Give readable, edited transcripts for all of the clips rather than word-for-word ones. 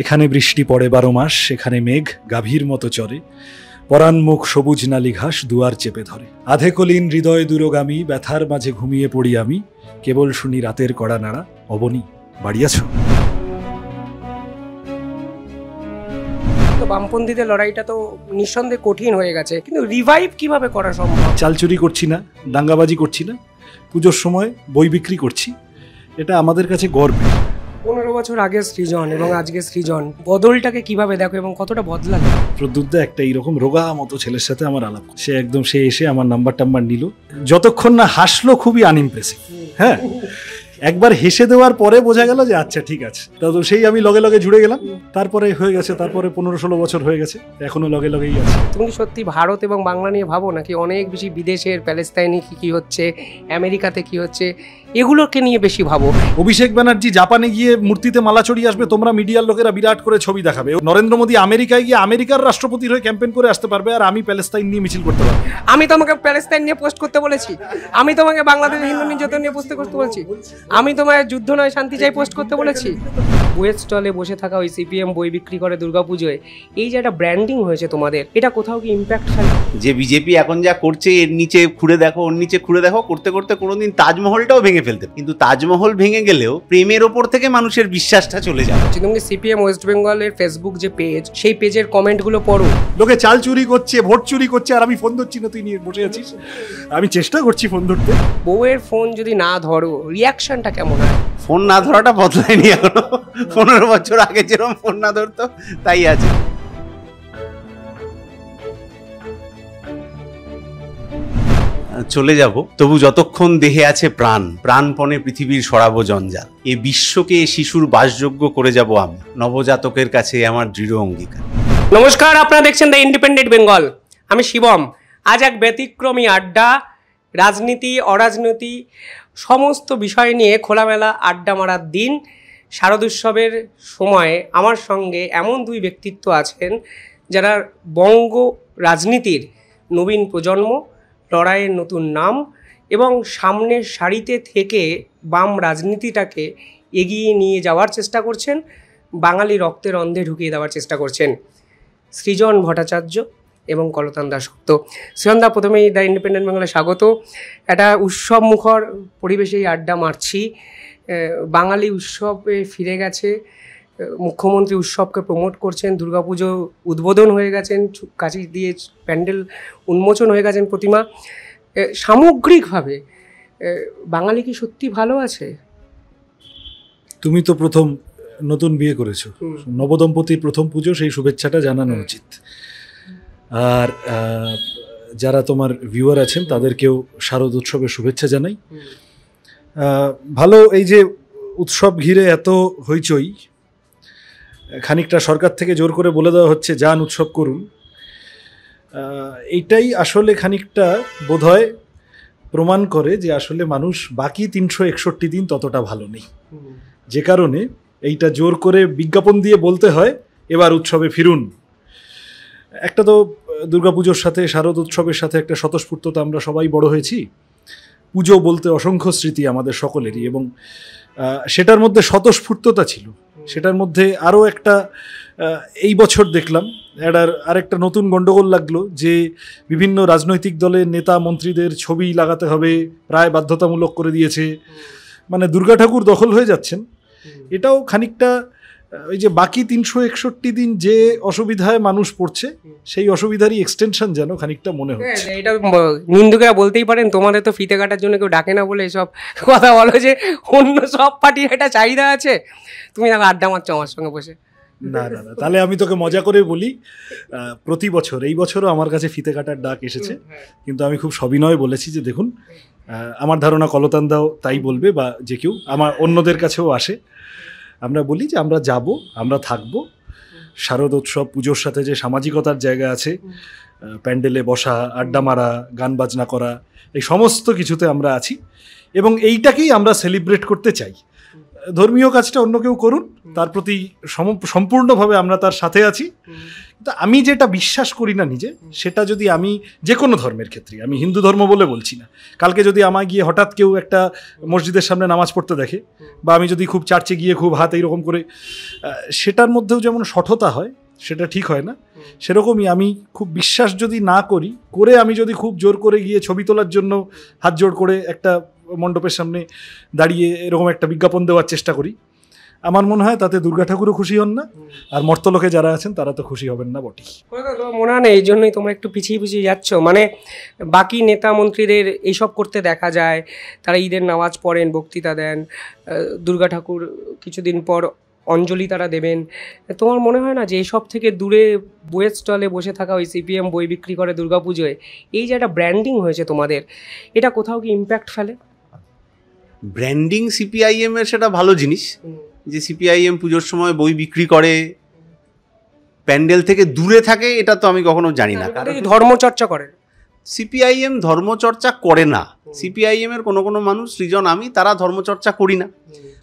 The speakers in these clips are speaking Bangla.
এখানে বৃষ্টি পড়ে 12 মাস, এখানে মেঘ গাভীর মতো চরে, পরাণ মুখ সবুজ নালি ঘাস দুয়ার চেপে ধরে। আধে কলিন হৃদয় দূরগামী, ব্যথার মাঝে ঘুমিয়ে পড়ি আমি, কেবল শুনি রাতের কড়া নাড়া, অবনী বাড়িয়াছ। বামপন্থীদের লড়াইটা তো নিঃসন্দেহে কঠিন হয়ে গেছে, কিন্তু রিভাইভ কিভাবে করা সম্ভব? চালচুরি করছি না, দাঙ্গাবাজি করছি না, পুজোর সময় বই বিক্রি করছি, এটা আমাদের কাছে গর্ব। 15 বছর আগে সৃজন এবং আজকে সৃজন, বদলটাকে কিভাবে দেখো এবং কতটা বদলালো? প্রদ্যুৎদা একটা এইরকম রোগা মতো ছেলের সাথে আমার আলাপ, সে এসে আমার নাম্বার টাম্বার নিল, যতক্ষণ না হাসলো খুবই আনইমপ্রেসিভ। হ্যাঁ, একবার হেসে দেওয়ার পরে বোঝা গেল যে আচ্ছা ঠিক আছে, তো সেই আমি লগে লগে জুড়ে গেলাম। তারপরে হয়ে গেছে, তারপরে 15-16 বছর হয়ে গেছে, এখনো লগে লগেই আছে। তুমি কি সত্যি ভারত এবং বাংলা নিয়ে ভাবো, নাকি অনেক বেশি বিদেশের প্যালেস্তাইনে কি হচ্ছে, আমেরিকাতে কি হচ্ছে, এগুলোকে নিয়ে বেশি ভাবো? অভিষেক ব্যানার্জি জাপানে গিয়ে মূর্তিতে মালা চড়িয়ে আসবে, তোমরা মিডিয়ার লোকেরা বিরাট করে ছবি দেখাবে। নরেন্দ্র মোদী আমেরিকায় গিয়ে আমেরিকার রাষ্ট্রপতির হয়ে ক্যাম্পেইন করে আসতে পারবে, আর আমি প্যালেস্তাইন নিয়ে মিছিল করতে পারবো। আমি তোমাকে প্যালেস্তাইন নিয়ে পোস্ট করতে বলেছি, আমি তোমাকে বাংলাদেশ হিন্দু নির্যাতন নিয়ে পোস্ট করতে বলেছি, আমি তোমায় যুদ্ধ নয় শান্তি চাই পোস্ট করতে বলেছি। বইয়ের স্টলে বসে থাকা ওই সিপিএম বই বিক্রি করে দুর্গাপুজোয়, এই যে একটা ব্র্যান্ডিং হয়েছে তোমাদের, এটা কোথাও কি ইম্প্যাক্ট ফেলে? যে বিজেপি এখন যা করছে, এর নিচে খুঁড়ে দেখো, ওর নিচে খুঁড়ে দেখো, করতে করতে কোনোদিন তাজমহলটাও ভেঙে ফেলতে, কিন্তু তাজমহল ভেঙে গেলেও প্রেমের ওপর থেকে মানুষের বিশ্বাসটা চলে যাবে। তুমি সিপিএম ওয়েস্ট বেঙ্গলের ফেসবুক যে পেজ, সেই পেজের কমেন্টগুলো পড়ো। লোকে চাল চুরি করছে, ভোট চুরি করছে, আর আমি ফোন ধরছি না, তুই নিয়ে বসে আছিস। আমি চেষ্টা করছি ফোন ধরতে। বউয়ের ফোন যদি না ধরো, রিয়াকশনটা কেমন হয়? ফোন না ধরাটা বদলায়নি এখনো, 15 বছর আগে যেরকম ফোন না ধরতো তাই আছে। চলে যাব, তবু যতক্ষণ দেহে আছে প্রাণ, প্রাণপণে পৃথিবীর সরাবো জঞ্জাল, এ বিশ্বকে শিশুর বাসযোগ্য করে যাব আমি, নবজাতকের কাছে আমার দৃঢ় অঙ্গীকার। নমস্কার, আপনারা দেখছেন দ্য ইন্ডিপেন্ডেন্ট বেঙ্গল। আমি শিবম। আজ এক ব্যতিক্রমী আড্ডা, রাজনীতি অরাজনীতি সমস্ত বিষয় নিয়ে খোলামেলা আড্ডা মারার দিন। শারদোৎসবের সময়ে আমার সঙ্গে এমন দুই ব্যক্তিত্ব আছেন যারা বঙ্গ রাজনীতির নবীন প্রজন্ম, লড়াইয়ের নতুন নাম এবং সামনের সারিতে থেকে বাম রাজনীতিটাকে এগিয়ে নিয়ে যাওয়ার চেষ্টা করছেন, বাঙালি রক্তের অন্ধে ঢুকিয়ে দেওয়ার চেষ্টা করছেন। সৃজন ভট্টাচার্য এবং কলতান দাশগুপ্ত। সৃজনদা, প্রথমেই দ্য ইন্ডিপেন্ডেন্ট বেঙ্গলে স্বাগত। একটা উৎসব মুখর পরিবেশেই আড্ডা মারছি। বাঙালি উৎসবে ফিরে গেছে, মুখ্যমন্ত্রী উৎসবকে প্রমোট করছেন, দুর্গাপুজো উদ্বোধন হয়ে গেছেন, কাঁচি দিয়ে প্যান্ডেল উন্মোচন হয়ে গেছেন, প্রতিমা। সামগ্রিকভাবে বাঙালি কি সত্যি ভালো আছে? তুমি তো প্রথম নতুন বিয়ে করেছো, নবদম্পতির প্রথম পুজো, সেই শুভেচ্ছাটা জানানো উচিত। আর যারা তোমার ভিউয়ার আছেন তাদেরকেও শারদ উৎসবের শুভেচ্ছা জানাই। ভালো, এই যে উৎসব ঘিরে এত হইচই, খানিকটা সরকার থেকে জোর করে বলে দেওয়া হচ্ছে যান উৎসব করুন, এইটাই আসলে খানিকটা বোধহয় প্রমাণ করে যে আসলে মানুষ বাকি 361 দিন ততটা ভালো নেই, যে কারণে এইটা জোর করে বিজ্ঞাপন দিয়ে বলতে হয় এবার উৎসবে ফিরুন। একটা তো দুর্গাপুজোর সাথে শারদ উৎসবের সাথে একটা স্বতঃস্ফূর্ততা, আমরা সবাই বড় হয়েছি, পুজো বলতে অসংখ্য স্মৃতি আমাদের সকলেরই, এবং সেটার মধ্যে স্বতঃস্ফূর্ততা ছিল। সেটার মধ্যে আরও একটা এই বছর দেখলাম আরেকটা নতুন গণ্ডগোল লাগলো, যে বিভিন্ন রাজনৈতিক দলের নেতা মন্ত্রীদের ছবি লাগাতে হবে, প্রায় বাধ্যতামূলক করে দিয়েছে, মানে দুর্গা ঠাকুর দখল হয়ে যাচ্ছেন। এটাও খানিকটা ওই যে বাকি 361 দিন যে অসুবিধায় মানুষ পড়ছে, সেই অসুবিধারই এক্সটেনশন যেন খানিকটা মনে হচ্ছে। এটা নিন্দুকেরা বলতেই পারেন, তোমাদের তো ফিতে কাটার জন্য কেউ ডাকে না বলে এসব কথা বলো, যে অন্য সব পার্টির একটা চাহিদা আছে, তুমি আড্ডা মারছো আমার সঙ্গে বসে। না না না, তাহলে আমি তোকে মজা করে বলি, প্রতি বছর, এই বছরও আমার কাছে ফিতে কাটার ডাক এসেছে, কিন্তু আমি খুব সবিনয় বলেছি যে দেখুন, আমার ধারণা কলতান দাও তাই বলবে, বা যে কেউ আমার অন্যদের কাছেও আসে, আমরা বলি যে আমরা যাব, আমরা থাকব। শারদ উৎসব পুজোর সাথে যে সামাজিকতার জায়গা আছে, প্যান্ডেলে বসা, আড্ডা মারা, গান বাজনা করা, এই সমস্ত কিছুতে আমরা আছি, এবং এইটাকেই আমরা সেলিব্রেট করতে চাই। ধর্মীয় কাজটা অন্য কেউ করুন, তার প্রতি সম্পূর্ণভাবে আমরা তার সাথে আছি। কিন্তু আমি যেটা বিশ্বাস করি না নিজে, সেটা যদি আমি যে কোনো ধর্মের ক্ষেত্রে, আমি হিন্দু ধর্ম বলে বলছি না, কালকে যদি আমায় গিয়ে হঠাৎ কেউ একটা মসজিদের সামনে নামাজ পড়তে দেখে, বা আমি যদি খুব চার্চে গিয়ে খুব হাত এইরকম করে, সেটার মধ্যেও যেমন সঠতা হয়, সেটা ঠিক হয় না। সেরকমই আমি খুব বিশ্বাস যদি না করি, করে আমি যদি খুব জোর করে গিয়ে ছবি তোলার জন্য হাত জোড় করে একটা মণ্ডপের সামনে দাঁড়িয়ে এরকম একটা বিজ্ঞাপন দেওয়ার চেষ্টা করি, আমার মনে হয় তাতে দুর্গা ঠাকুরও খুশি হন না, আর মর্তলোকে যারা আছেন তারা তো খুশি হবেন না বটেই। মনে হয় না এই জন্যই তোমরা একটু পিছিয়ে পিছিয়ে যাচ্ছ? মানে বাকি নেতা মন্ত্রীদের এইসব করতে দেখা যায়, তারা ঈদের নামাজ পড়েন, বক্তৃতা দেন, দুর্গা ঠাকুর কিছুদিন পর অঞ্জলি তারা দেবেন। তোমার মনে হয় না যে এইসব থেকে দূরে বইয়ের স্টলে বসে থাকা ওই সিপিএম বই বিক্রি করে দুর্গাপুজোয়, এই যে একটা ব্র্যান্ডিং হয়েছে তোমাদের, এটা কোথাও কি ইম্প্যাক্ট ফেলে? ব্র্যান্ডিং সিপিআইএম এর সেটা ভালো জিনিস, যে সিপিআইএম পুজোর সময় বই বিক্রি করে, প্যান্ডেল থেকে দূরে থাকে, এটা তো আমি কখনো জানি না। কারণ ধর্মচর্চা করে সিপিআইএম ধর্মচর্চা করে না। সিপিআইএম এর কোনো কোনো মানুষ, সৃজন আমি, তারা ধর্মচর্চা করি না।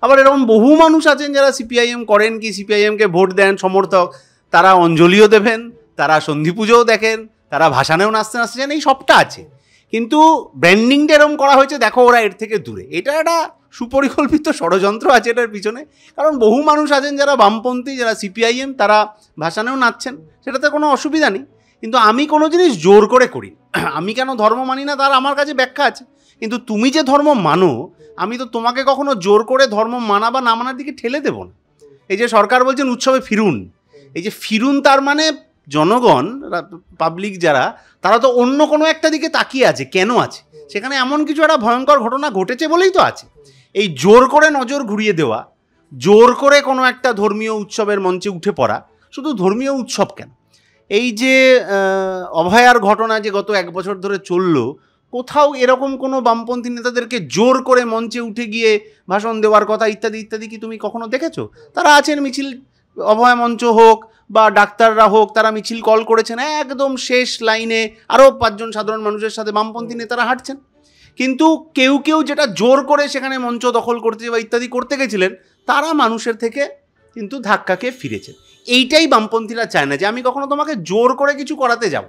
আবার এরকম বহু মানুষ আছেন যারা সিপিআইএম করেন কি, সিপিআইএমকে ভোট দেন, সমর্থক, তারা অঞ্জলিও দেবেন, তারা সন্ধি পুজোও দেখেন, তারা ভাসানেও নাচতে নাচতে যান, এই সবটা আছে। কিন্তু ব্র্যান্ডিংটা এরকম করা হয়েছে, দেখো ওরা এর থেকে দূরে, এটা একটা সুপরিকল্পিত ষড়যন্ত্র আছে এটার পিছনে। কারণ বহু মানুষ আছেন যারা বামপন্থী, যারা সিপিআইএম, তারা ভাসানেও নাচছেন, সেটাতে কোনো অসুবিধা নেই। কিন্তু আমি কোনো জিনিস জোর করে করি, আমি কেন ধর্ম মানি না তার আমার কাছে ব্যাখ্যা আছে। কিন্তু তুমি যে ধর্ম মানো, আমি তো তোমাকে কখনো জোর করে ধর্ম মানা বা না মানার দিকে ঠেলে দেব না। এই যে সরকার বলছেন উৎসবে ফিরুন, এই যে ফিরুন, তার মানে জনগণ, পাবলিক যারা, তারা তো অন্য কোনো একটা দিকে তাকিয়ে আছে। কেন আছে? সেখানে এমন কিছু একটা ভয়ঙ্কর ঘটনা ঘটেছে বলেই তো আছে। এই জোর করে নজর ঘুরিয়ে দেওয়া, জোর করে কোনো একটা ধর্মীয় উৎসবের মঞ্চে উঠে পড়া, শুধু ধর্মীয় উৎসব কেন, এই যে অভয়ার ঘটনা যে গত 1 বছর ধরে চললো, কোথাও এরকম কোনো বামপন্থী নেতাদেরকে জোর করে মঞ্চে উঠে গিয়ে ভাষণ দেওয়ার কথা ইত্যাদি ইত্যাদি কি তুমি কখনো দেখেছো? তারা আছেন, মিছিল, অভয় মঞ্চ হোক বা ডাক্তাররা হোক, তারা মিছিল কল করেছেন, একদম শেষ লাইনে আরও 5 জন সাধারণ মানুষের সাথে বামপন্থী নেতারা হাঁটছেন। কিন্তু কেউ কেউ যেটা জোর করে সেখানে মঞ্চ দখল করতে বা ইত্যাদি করতে গেছিলেন, তারা মানুষের থেকে কিন্তু ধাক্কা খেয়ে ফিরেছেন। এইটাই বামপন্থীরা চায় না, যে আমি কখনো তোমাকে জোর করে কিছু করাতে যাব।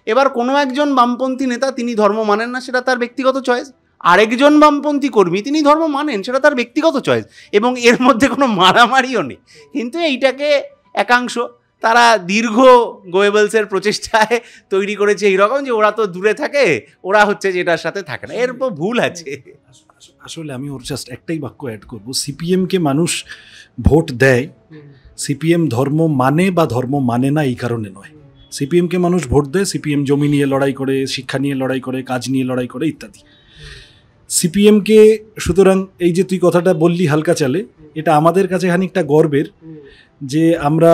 এবার কোনো একজন বামপন্থী নেতা, তিনি ধর্ম মানেন না, সেটা তার ব্যক্তিগত চয়েস। আরেকজন বামপন্থী কর্মী, তিনি ধর্ম মানেন, সেটা তার ব্যক্তিগত চয়েস, এবং এর মধ্যে কোনো মারামারিও নেই। কিন্তু এইটাকে একাংশ তারা দীর্ঘ গোয়েবলসের প্রচেষ্টায় তৈরি করেছে এইরকম, যে ওরা তো দূরে থাকে, ওরা হচ্ছে যে এটার সাথে থাকে না। এর ভুল আছে। আসলে আমি ওর জাস্ট একটাই বাক্য অ্যাড করবো, সিপিএমকে মানুষ ভোট দেয়, সিপিএম ধর্ম মানে বা ধর্ম মানে না এই কারণে নয়। সিপিএমকে মানুষ ভোট দেয়, সিপিএম জমি নিয়ে লড়াই করে, শিক্ষা নিয়ে লড়াই করে, কাজ নিয়ে লড়াই করে ইত্যাদি। সিপিএমকে, সুতরাং এই যে তুই কথাটা বললি হালকা চালে, এটা আমাদের কাছে খানিকটা গর্বের, যে আমরা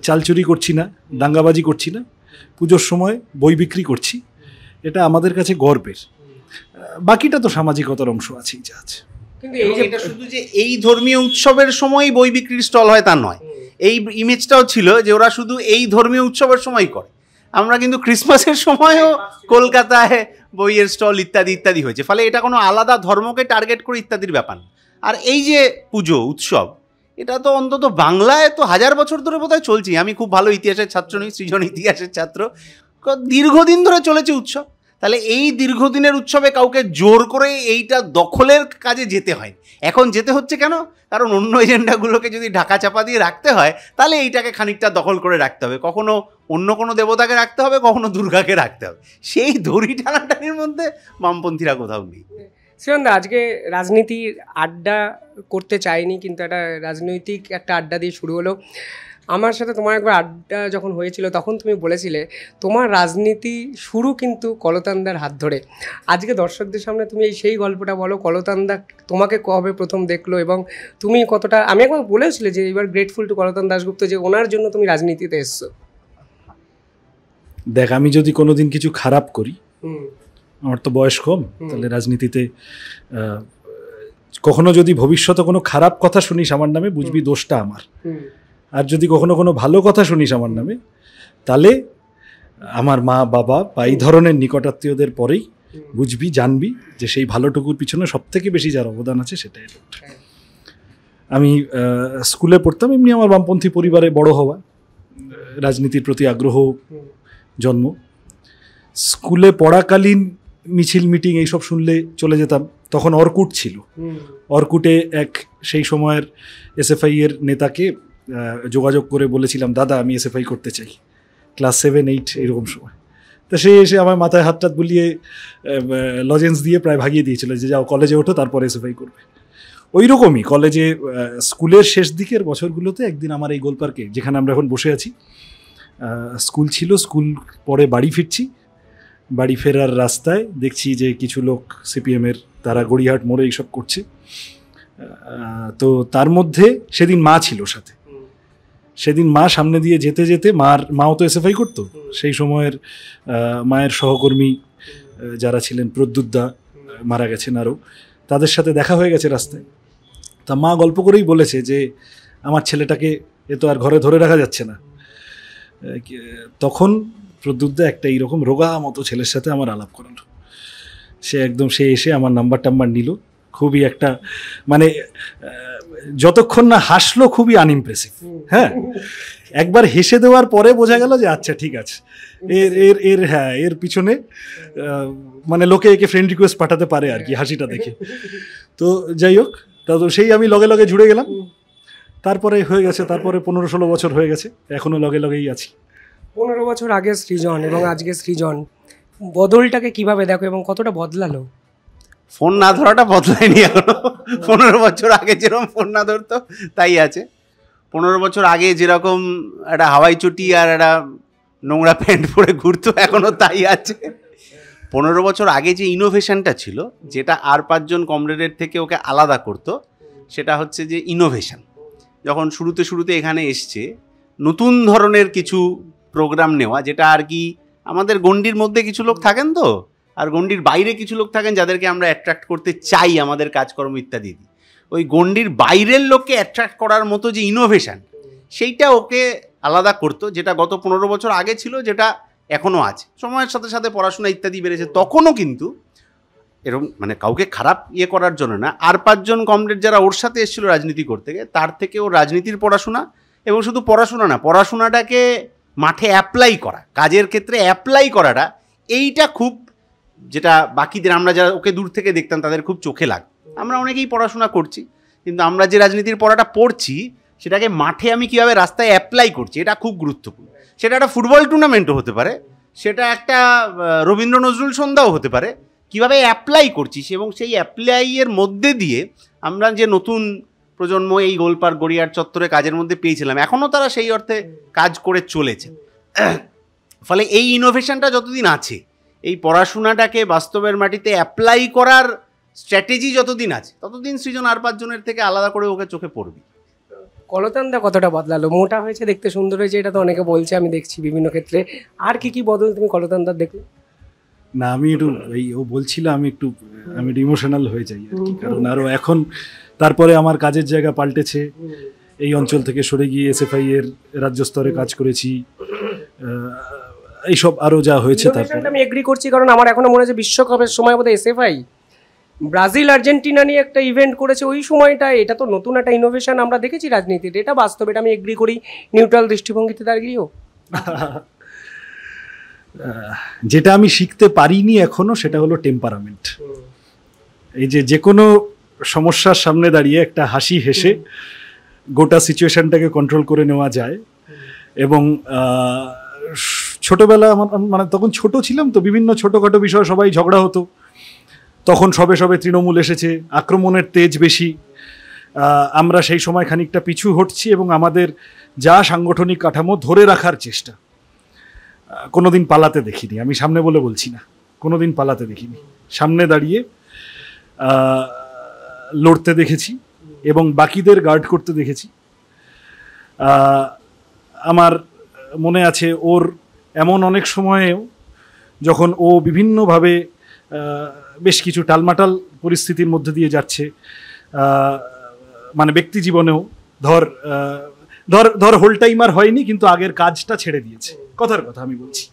চাল চুরি করছি না, দাঙ্গাবাজি করছি না, পুজোর সময় বই বিক্রি করছি, এটা আমাদের কাছে গর্বের। বাকিটা তো সামাজিকতার অংশ আছেই, যা আছে। কিন্তু এটা শুধু যে এই ধর্মীয় উৎসবের সময় বই বিক্রির স্টল হয় তা নয়, এই ইমেজটাও ছিল যে ওরা শুধু এই ধর্মীয় উৎসবের সময় করে। আমরা কিন্তু ক্রিসমাসের সময়ও কলকাতায় বইয়ের স্টল ইত্যাদি ইত্যাদি হয়েছে। ফলে এটা কোনো আলাদা ধর্মকে টার্গেট করে ইত্যাদির ব্যাপার না। আর এই যে পুজো উৎসব, এটা তো অন্তত বাংলায় তো 1000 বছর ধরে বোধহয় চলছে। আমি খুব ভালো ইতিহাসের ছাত্র নই, সৃজন ইতিহাসের ছাত্র, দীর্ঘদিন ধরে চলেছে উৎসব। তাহলে এই দীর্ঘদিনের উৎসবে কাউকে জোর করে এইটা দখলের কাজে যেতে হয়। এখন যেতে হচ্ছে কেন? কারণ অন্য এজেন্ডাগুলোকে যদি ঢাকা চাপা দিয়ে রাখতে হয়, তাহলে এইটাকে খানিকটা দখল করে রাখতে হবে। কখনো অন্য কোনো দেবতাকে রাখতে হবে, কখনো দুর্গাকে রাখতে হবে। সেই দড়ি টানাটানির মধ্যে বামপন্থীরা কোথাও নেই। শ্রীয়ন্দা, আজকে রাজনীতির আড্ডা করতে চাইনি, কিন্তু একটা রাজনৈতিক একটা আড্ডা দিয়ে শুরু হলো। আমার সাথে তোমার একবার আড্ডা যখন হয়েছিল, তখন তুমি বলেছিলে তোমার রাজনীতি শুরু কিন্তু কলতানদার হাত ধরে। আজকে দর্শকদের সামনে তুমি এই সেই গল্পটা বলো, কলতানদা তোমাকে কবে প্রথম দেখলো, এবং তুমি কতটা, আমি একবার বলেছিলে যে এবার গ্রেটফুল টু কলতান দাশগুপ্ত, যে ওনার জন্য তুমি রাজনীতিতে এসছো। দেখ, আমি যদি কোনোদিন কিছু খারাপ করি, আমার তো বয়স কম, তাহলে রাজনীতিতে কখনো যদি ভবিষ্যতে কোনো খারাপ কথা শুনিস আমার নামে, বুঝবি দোষটা আমার। আর যদি কখনো কোনো ভালো কথা শুনিস আমার নামে, তাহলে আমার মা বাবা বা এই ধরনের নিকটাত্মীয়দের পরেই বুঝবি, জানবি যে সেই ভালোটুকুর পিছনে সব থেকে বেশি যার অবদান আছে সেটাই। আমি স্কুলে পড়তাম, এমনি আমার বামপন্থী পরিবারে বড় হওয়া, রাজনীতির প্রতি আগ্রহ জন্ম। স্কুলে পড়াকালীন মিছিল মিটিং এইসব শুনলে চলে যেতাম। তখন অর্কুট ছিল, অর্কুটে এক সেই সময়ের এসএফআই এর নেতাকে যোগাযোগ করে বলেছিলাম, দাদা আমি এসএফআই করতে চাই, ক্লাস 7-8 এরকম সময়। তা সে এসে আমার মাথায় হাত টাত বুলিয়ে লজেন্স দিয়ে প্রায় ভাগিয়ে দিয়েছিল যে যাও কলেজে ওঠো, তারপর এসএফআই করবে। ওই রকমই কলেজে স্কুলের শেষ দিকের বছরগুলোতে একদিন আমার এই গোলপার্কে, যেখানে আমরা এখন বসে আছি, স্কুল ছিল, স্কুল পরে বাড়ি ফিরছি, বাড়ি ফেরার রাস্তায় দেখছি যে কিছু লোক সিপিএমের তারা গড়িয়াহাট মোড়ে এইসব করছে। তো তার মধ্যে সেদিন মা ছিল সাথে। সেদিন মা সামনে দিয়ে যেতে যেতে, মাও তো এসএফআই করতো, সেই সময়ের মায়ের সহকর্মী যারা ছিলেন, প্রদ্যুৎদা মারা গেছেন, আরও তাদের সাথে দেখা হয়ে গেছে রাস্তায়। তা মা গল্প করেই বলেছে যে আমার ছেলেটাকে এ তো আর ঘরে ধরে রাখা যাচ্ছে না। তখন প্রদ্যুৎদা একটা এইরকম রোগা মতো ছেলের সাথে আমার আলাপ করালো। সে এসে আমার নাম্বার টাম্বার নিল। খুবই একটা মানে যতক্ষণ না হাসলো খুবই আনইমপ্রেসিভ। হ্যাঁ, একবার হেসে দেওয়ার পরে বোঝা গেল যে আচ্ছা ঠিক আছে, এর পিছনে মানে লোকে একে ফ্রেন্ড রিকোয়েস্ট পাঠাতে পারে আর কি, হাসিটা দেখে। তো যাই হোক, তা তো সেই আমি লগে লগে জুড়ে গেলাম। তারপরে হয়ে গেছে, তারপরে 15-16 বছর হয়ে গেছে, এখনো লগে লগেই আছি। 15 বছর আগে সৃজন এবং আজকে সৃজন, বদলটাকে কিভাবে দেখো এবং কতটা বদলালো? ফোন না ধরাটা বদলায়নি এখনো। 15 বছর আগে যেরকম ফোন না ধরতো তাই আছে। 15 বছর আগে যেরকম একটা হাওয়াই চটি আর একটা নোংরা প্যান্ট পরে ঘুরতো, এখনো তাই আছে। 15 বছর আগে যে ইনোভেশনটা ছিল, যেটা আর 5 জন কমরেডের থেকে ওকে আলাদা করতো, সেটা হচ্ছে যে ইনোভেশন। যখন শুরুতে এখানে এসছে, নতুন ধরনের কিছু প্রোগ্রাম নেওয়া, যেটা আর কি আমাদের গণ্ডির মধ্যে কিছু লোক থাকেন তো, আর গণ্ডির বাইরে কিছু লোক থাকেন যাদেরকে আমরা অ্যাট্রাক্ট করতে চাই আমাদের কাজকর্ম ইত্যাদি। ওই গণ্ডির বাইরের লোককে অ্যাট্রাক্ট করার মতো যে ইনোভেশন, সেইটা ওকে আলাদা করতো, যেটা গত 15 বছর আগে ছিল, যেটা এখনও আছে। সময়ের সাথে সাথে পড়াশোনা ইত্যাদি বেড়েছে, তখনও কিন্তু এরকম মানে কাউকে খারাপ করার জন্য না, আর 5 জন কমরেড যারা ওর সাথে এসেছিল রাজনীতি করতে গিয়ে, তার থেকে ওর রাজনীতির পড়াশোনা, এবং শুধু পড়াশোনা না, পড়াশোনাটাকে মাঠে অ্যাপ্লাই করা, কাজের ক্ষেত্রে অ্যাপ্লাই করাটা, এইটা খুব, যেটা বাকিদের আমরা যারা ওকে দূর থেকে দেখতাম তাদের খুব চোখে লাগ। আমরা অনেকেই পড়াশোনা করছি, কিন্তু আমরা যে রাজনীতির পড়াটা পড়ছি সেটাকে মাঠে আমি কীভাবে রাস্তায় অ্যাপ্লাই করছি, এটা খুব গুরুত্বপূর্ণ। সেটা একটা ফুটবল টুর্নামেন্টও হতে পারে, সেটা একটা রবীন্দ্র নজরুল সন্ধ্যাও হতে পারে, কীভাবে অ্যাপ্লাই করছিস, এবং সেই অ্যাপ্লাইয়ের মধ্যে দিয়ে আমরা যে নতুন প্রজন্ম এই গোলপার্ক গড়িয়াহাট চত্বরে কাজের মধ্যে পেয়েছিলাম, এখনও তারা সেই অর্থে কাজ করে চলেছে। ফলে এই ইনোভেশনটা যতদিন আছে, এই পড়াশোনাটাকে বাস্তবের মাটিতে অ্যাপ্লাই করার স্ট্র্যাটেজি যতদিন আছে, ততদিন সৃজন আর 5 জনের থেকে আলাদা করে ওকে চোখে পড়বি। কলতানদা কতটা বদলালো? মোটা হয়েছে, দেখতে সুন্দর হয়েছে, এটা তো অনেকে বলছে, আমি দেখছি বিভিন্ন ক্ষেত্রে। আর কি বদল তুমি কলতানদার দেখলে? না, আমি একটু ও বলছিল, আমি একটু ইমোশনাল হয়ে যাই আর কি, কারণ আরও এখন তারপরে আমার কাজের জায়গা পাল্টেছে। এই অঞ্চল থেকে সরে গিয়ে এসএফআই এর রাজ্য স্তরে কাজ করেছি, এইসব আরও যা হয়েছে। তারপরে আমি এগ্রি করছি, কারণ আমার এখনো মনে হচ্ছে বিশ্বকাপের সময় বোধহয় এসএফআই ব্রাজিল আর্জেন্টিনা নিয়ে একটা ইভেন্ট করেছে, ওই সময়টা এটা তো নতুন একটা ইনোভেশন আমরা দেখেছি রাজনীতিতে, এটা বাস্তব, এটা আমি এগ্রি করি, নিউট্রাল দৃষ্টিভঙ্গিতে দাঁড়িয়েও। যেটা আমি শিখতে পারিনি এখনো, সেটা হলো টেম্পারামেন্ট। এই যে কোনো সমস্যার সামনে দাঁড়িয়ে একটা হাসি হেসে গোটা সিচুয়েশনটাকে কন্ট্রোল করে নেওয়া যায়। এবং ছোটবেলা মানে তখন ছোট ছিলাম তো, বিভিন্ন ছোটোখাটো বিষয়ে সবাই ঝগড়া হতো। তখন সবে তৃণমূল এসেছে, আক্রমণের তেজ বেশি, আমরা সেই সময় খানিকটা পিছু হটছি, এবং আমাদের যা সাংগঠনিক কাঠামো ধরে রাখার চেষ্টা, কোনোদিন পালাতে দেখিনি। আমি সামনে বলে বলছি না, কোনোদিন পালাতে দেখিনি, সামনে দাঁড়িয়ে লড়তে দেখেছি এবং বাকিদের গার্ড করতে দেখেছি। আমার মনে আছে ওর এমন অনেক সময়েও যখন ও বিভিন্নভাবে বেশ কিছু টালমাটাল পরিস্থিতির মধ্যে দিয়ে যাচ্ছে, মানে ব্যক্তি জীবনেও ধর হোল টাইমার হয়নি, কিন্তু আগের কাজটা ছেড়ে দিয়েছে, কথার কথা আমি বলছি।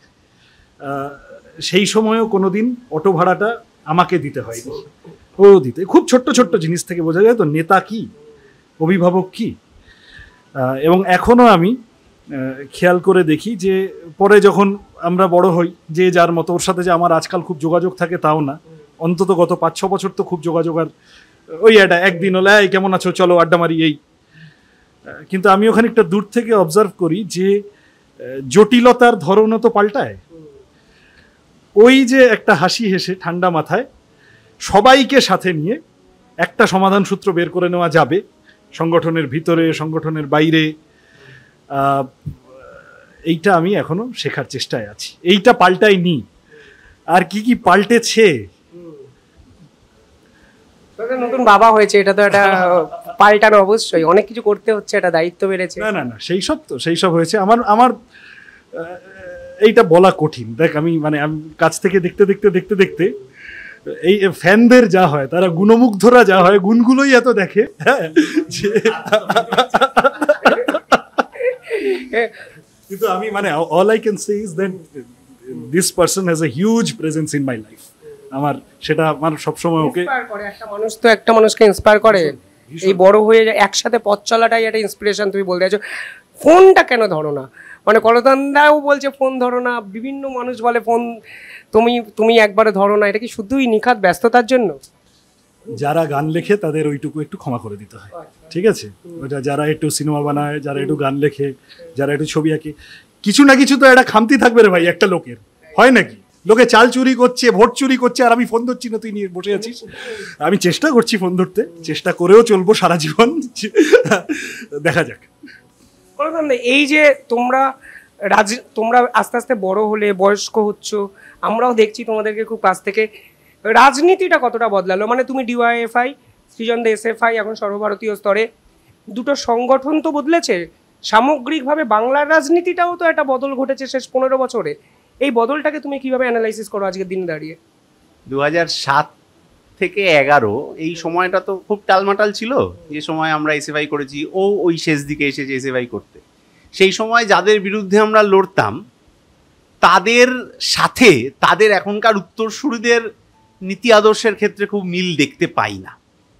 সেই সময়ও কোনোদিন অটো ভাড়াটা আমাকে দিতে হয়নি, ও দিতে। খুব ছোট্ট জিনিস থেকে বোঝা যায় তো নেতা কি, অভিভাবক কি। এবং এখনও আমি খেয়াল করে দেখি যে পরে যখন আমরা বড় হই, যে যার মতো, ওর সাথে যে আমার আজকাল খুব যোগাযোগ থাকে তাও না, অন্তত গত 5-6 বছর তো খুব যোগাযোগ, আর ওই একদিন হলে এই কেমন আছো চলো আড্ডা মারি এই। কিন্তু আমি ওখানে একটা দূর থেকে অবজার্ভ করি যে জটিলতার ধরনও তো পাল্টায়। ওই যে একটা হাসি হেসে ঠান্ডা মাথায় সবাইকে সাথে নিয়ে একটা সমাধান সূত্র বের করে নেওয়া যাবে, সংগঠনের ভিতরে সংগঠনের বাইরে, এইটা আমি এখনো শেখার চেষ্টায় আছি। এইটা পাল্টাইনি, আর কি কি পাল্টেছে। নতুন বাবা হয়েছে, এটা তো একটা পাল্টানো, অবশ্যই অনেক কিছু করতে হচ্ছে, এটা দায়িত্ব বেড়েছে। না না না, সেই সব হয়েছে। আমার এইটা বলা কঠিন। দেখ আমি কাছ থেকে দেখতে এই ফ্যানদের যা হয়, তারা গুণমুগ্ধরা যা হয়, গুণগুলোই এত দেখে। কিন্তু আমি all I can say is that this person has a huge presence in my life. সেটা সবসময় ওকে একটা মানুষকে ইন্সপায়ার করে। এই বড় হয়ে একসাথে পথ চলাটাই একটা ইন্সপিরেশন। তুমি বলতে চাইছো ফোনটা কেন ধরো না, কলতানদাও বলছে ফোন ধরো না, বিভিন্ন মানুষ বলে ফোন তুমি একবারে ধরো না, এটা কি শুধুই নিখাত ব্যস্ততার জন্য? যারা গান লেখে তাদের ওইটুকু একটু ক্ষমা করে দিতে হয়, ঠিক আছে? ওটা যারা একটু সিনেমা বানায়, যারা একটু গান লেখে, যারা একটু ছবি আঁকে, কিছু না কিছু তো একটা খামতি থাকবে রে ভাই একটা লোকের। হয় নাকি? লোকে চাল চুরি করছে, ভোট চুরি করছে, আর আমি ফোন ধরছি না, তুই নিয়ে বসে আছিস। আমি চেষ্টা করছি ফোন ধরতে, চেষ্টা করেও চলবো সারা জীবন, দেখা যাক। এই যে তোমরা আস্তে আস্তে বড় হলে, বয়স্ক হচ্ছ, আমরাও দেখছি তোমাদেরকে খুব কাছ থেকে। রাজনীতিটা কতটা বদলালো? তুমি ডিওয়াইএফআই, সৃজন দা এসএফআই, এখন সর্বভারতীয় স্তরে দুটো সংগঠন তো বদলেছে। সামগ্রিকভাবে বাংলার রাজনীতিটাও তো একটা বদল ঘটেছে শেষ 15 বছরে। এই বদলটাকে তুমি কিভাবে অ্যানালাইসিস করো আজকের দিনে দাঁড়িয়ে? 2007 থেকে 11 এই সময়টা তো খুব টালমাটাল ছিল, যে সময় আমরা এসএফআই করেছি। ওই শেষ দিকে এসেছে এসএফআই করতে। সেই সময় যাদের বিরুদ্ধে আমরা লড়তাম, তাদের সাথে তাদের এখনকার উত্তরসূরিদের নীতি আদর্শের ক্ষেত্রে খুব মিল দেখতে পাই না।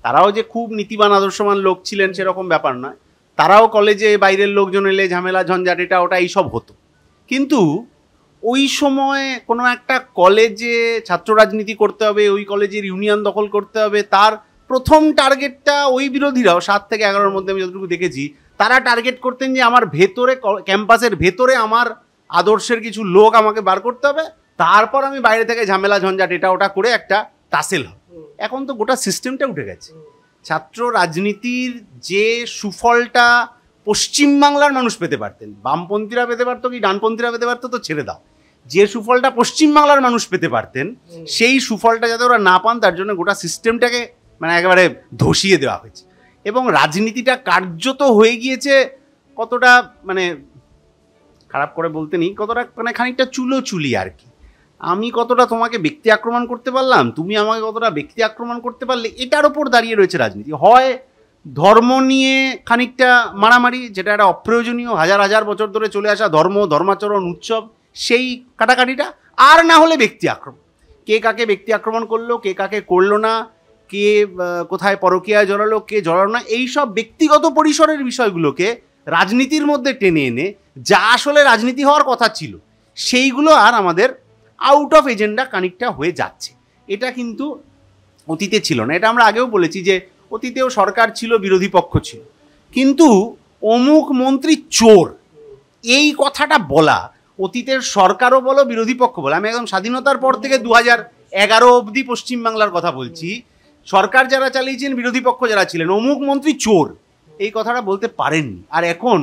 তারাও যে খুব নীতিবান আদর্শবান লোক ছিলেন সেরকম ব্যাপার নয়। তারাও কলেজে বাইরের লোকজন এলে ঝামেলা ঝঞ্ঝাট এটা ওটা এইসব হতো। কিন্তু ওই সময় কোনো একটা কলেজে ছাত্র রাজনীতি করতে হবে, ওই কলেজের ইউনিয়ন দখল করতে হবে, তার প্রথম টার্গেটটা ওই বিরোধীরাও 7 থেকে 11-র মধ্যে আমি যতটুকু দেখেছি, তারা টার্গেট করতেন যে আমার ভেতরে, ক্যাম্পাসের ভেতরে আমার আদর্শের কিছু লোক আমাকে বার করতে হবে, তারপর আমি বাইরে থেকে ঝামেলা ঝঞ্ঝাট এটা ওটা করে একটা টাসেল হবে। এখন তো গোটা সিস্টেমটা উঠে গেছে। ছাত্র রাজনীতির যে সুফলটা পশ্চিমবাংলার মানুষ পেতে পারতেন, বামপন্থীরা পেতে পারতো কি ডানপন্থীরা পেতে পারতো তো ছেড়ে দাও, যে সুফলটা পশ্চিমবাংলার মানুষ পেতে পারতেন, সেই সুফলটা যাতে ওরা না পান তার জন্য গোটা সিস্টেমটাকে একেবারে ধসিয়ে দেওয়া হয়েছে। এবং রাজনীতিটা কার্যত হয়ে গিয়েছে কতটা, খারাপ করে বলতে নেই, কতটা খানিকটা চুলোচুলি আর কি। আমি কতটা তোমাকে ব্যক্তি আক্রমণ করতে পারলাম, তুমি আমাকে কতটা ব্যক্তি আক্রমণ করতে পারলে, এটার ওপর দাঁড়িয়ে রয়েছে রাজনীতি। হয় ধর্ম নিয়ে খানিকটা মারামারি, যেটা একটা অপ্রয়োজনীয়, হাজার হাজার বছর ধরে চলে আসা ধর্মাচরণ উৎসব, সেই কাটাকাটিটা, আর না হলে ব্যক্তি আক্রমণ। কে কাকে ব্যক্তি আক্রমণ করলো, কে কাকে করলো না, কে কোথায় পরকীয়ায় জড়ালো, কে জড়ালো না, এইসব ব্যক্তিগত পরিসরের বিষয়গুলোকে রাজনীতির মধ্যে টেনে এনে যা আসলে রাজনীতি হওয়ার কথা ছিল সেইগুলো আর আমাদের আউট অফ এজেন্ডা কানেক্টটা হয়ে যাচ্ছে। এটা কিন্তু অতীতে ছিল না। এটা আমরা আগেও বলেছি যে অতীতেও সরকার ছিল, বিরোধী পক্ষ ছিল, কিন্তু অমুক মন্ত্রী চোর, এই কথাটা বলা, অতীতের সরকারও বলো বিরোধী পক্ষ বলো, আমি একদম স্বাধীনতার পর থেকে 2011 অবধি পশ্চিমবাংলার কথা বলছি, সরকার যারা চালিয়েছেন, বিরোধী পক্ষ যারা ছিলেন, অমুক মন্ত্রী চোর, এই কথাটা বলতে পারেননি। আর এখন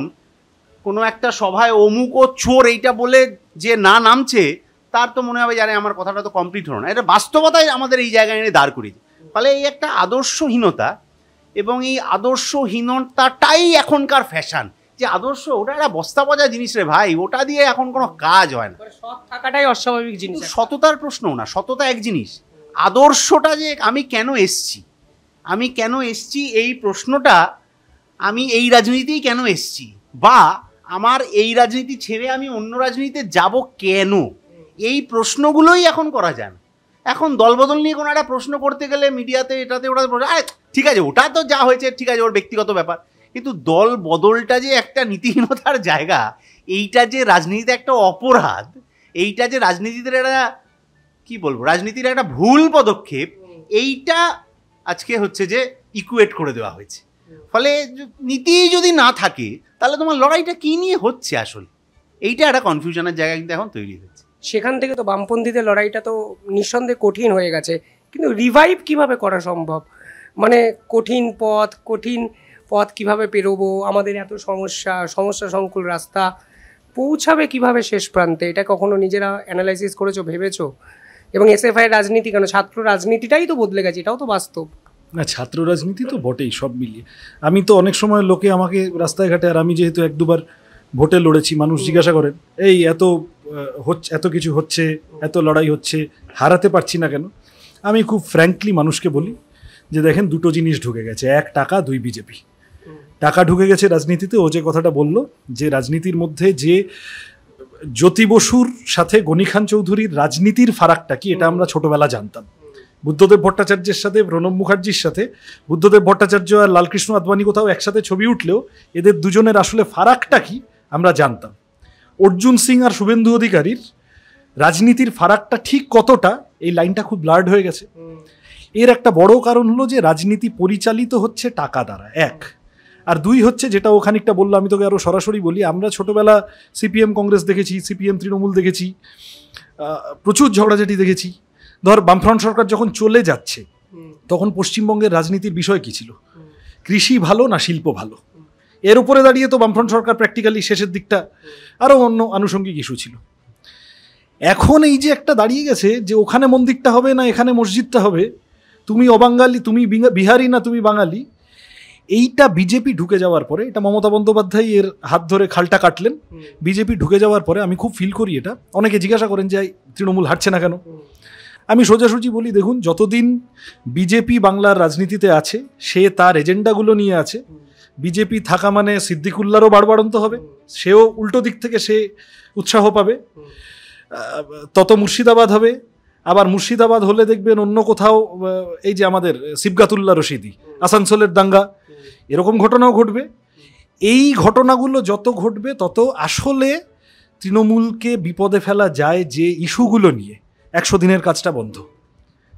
কোনো একটা সভায় অমুক ও চোর এইটা বলে যে না নামছে, তার তো মনে হবে জানে আমার কথাটা তো কমপ্লিট হলো না। এটা বাস্তবতায় আমাদের এই জায়গায় এনে দাঁড় করিয়ে। ফলে এই একটা আদর্শহীনতা, এবং এই আদর্শহীনতাটাই এখনকার ফ্যাশন। যে আদর্শ ওটা একটা বস্তা পচা জিনিস রে ভাই, ওটা দিয়ে এখন কোনো কাজ হয় না। সৎ থাকাটাই অস্বাভাবিক জিনিস। সততার প্রশ্নও না, সততা এক জিনিস, আদর্শটা যে আমি কেন এসছি এই প্রশ্নটা, আমি এই রাজনীতিতেই কেন এসছি, বা আমার এই রাজনীতি ছেড়ে আমি অন্য রাজনীতিতে যাব কেন, এই প্রশ্নগুলোই এখন করা যায় না। এখন দলবদল নিয়ে কোনো একটা প্রশ্ন করতে গেলে মিডিয়াতে এটাতে ওটা, আরে ঠিক আছে, ওটা তো যা হয়েছে ঠিক আছে, ওর ব্যক্তিগত ব্যাপার, কিন্তু দল বদলটা যে একটা নীতিহীনতার জায়গা, এইটা যে রাজনীতিতে একটা অপরাধ, এইটা যে রাজনীতিতে একটা কি বলবো, রাজনীতির একটা ভুল পদক্ষেপ, এইটা আজকে হচ্ছে যে ইকুয়েট করে দেওয়া হয়েছে। ফলে নীতি যদি না থাকে তাহলে তোমার লড়াইটা কি নিয়ে হচ্ছে আসলে, এইটা একটা কনফিউশনের জায়গা কিন্তু এখন তৈরি হচ্ছে। সেখান থেকে তো বামপন্থীদের লড়াইটা তো নিঃসন্দেহে কঠিন হয়ে গেছে, কিন্তু রিভাইভ কিভাবে করা সম্ভব? মানে কঠিন পথ কিভাবে পেরোবো, আমাদের এত সমস্যা সংকুল রাস্তা, পৌঁছাবে কিভাবে শেষ প্রান্তে, এটা কখনো নিজেরা অ্যানালাইসিস করেছো, ভেবেছো? এবং এসএফআই রাজনীতি কেন, ছাত্র রাজনীতিটাই তো বদলে গেছে, এটাও তো বাস্তব। না, ছাত্র রাজনীতি তো বটেই, সব মিলিয়ে। আমি তো অনেক সময় লোকে আমাকে রাস্তায় ঘাটে, আর আমি যেহেতু 1-2বার ভোটে লড়েছি, মানুষ জিজ্ঞাসা করেন এই এত কিছু হচ্ছে, এত লড়াই হচ্ছে, হারাতে পারছি না কেন? আমি খুব ফ্র্যাঙ্কলি মানুষকে বলি যে দেখেন, দুটো জিনিস ঢুকে গেছে, 1 টাকা, 2 বিজেপি। টাকা ঢুকে গেছে রাজনীতিতে। ও যে কথাটা বললো যে রাজনীতির মধ্যে যে জ্যোতি বসুর সাথে গনি খান চৌধুরীর রাজনীতির ফারাকটা কি, এটা আমরা ছোটবেলা জানতাম। বুদ্ধদেব ভট্টাচার্যের সাথে প্রণব মুখার্জির সাথে বুদ্ধদেব ভট্টাচার্য আর লালকৃষ্ণ আদবানি কোথাও একসাথে ছবি উঠলেও এদের দুজনের আসলে ফারাকটা কি আমরা জানতাম। অর্জুন সিং আর শুভেন্দু অধিকারীর রাজনীতির ফারাকটা ঠিক কতটা, এই লাইনটা খুব ব্লার্ড হয়ে গেছে। এর একটা বড় কারণ হলো যে রাজনীতি পরিচালিত হচ্ছে টাকা দ্বারা, 1। আর 2 হচ্ছে, যেটা ও খানিকটা বললো, আমি তোকে আরো সরাসরি বলি, আমরা ছোটবেলা সিপিএম কংগ্রেস দেখেছি, সিপিএম তৃণমূল দেখেছি, প্রচুর ঝগড়াঝাটি দেখেছি। ধর বামফ্রন্ট সরকার যখন চলে যাচ্ছে তখন পশ্চিমবঙ্গের রাজনীতির বিষয় কি ছিল? কৃষি ভালো না শিল্প ভালো? এর উপরে দাঁড়িয়ে তো বামফ্রন্ট সরকার প্র্যাকটিক্যালি শেষের দিকটা আরও অন্য আনুষঙ্গিক ইস্যু ছিল। এখন এই যে একটা দাঁড়িয়ে গেছে যে ওখানে মন্দিরটা হবে না এখানে মসজিদটা হবে, তুমি অবাঙালি, তুমি বিহারি না তুমি বাঙালি, এইটা বিজেপি ঢুকে যাওয়ার পরে, এটা মমতা বন্দ্যোপাধ্যায় এর হাত ধরে খালটা কাটলেন। বিজেপি ঢুকে যাওয়ার পরে আমি খুব ফিল করি এটা। অনেকে জিজ্ঞাসা করেন যে তৃণমূল হাঁটছে না কেন? আমি সোজাসুজি বলি, দেখুন, যতদিন বিজেপি বাংলার রাজনীতিতে আছে, সে তার এজেন্ডাগুলো নিয়ে আছে। বিজেপি থাকা মানে সিদ্দিকুল্লারও বাড়বাড়ন্ত হবে, সেও উল্টো দিক থেকে সে উৎসাহ পাবে। তত মুর্শিদাবাদ হবে, আবার মুর্শিদাবাদ হলে দেখবেন অন্য কোথাও, এই যে আমাদের সিবগাতুল্লাহ রশিদি, আসানসোলের দাঙ্গা, এরকম ঘটনাও ঘটবে। এই ঘটনাগুলো যত ঘটবে তত আসলে তৃণমূলকে বিপদে ফেলা যায় যে ইস্যুগুলো নিয়ে। 100 দিনের কাজটা বন্ধ,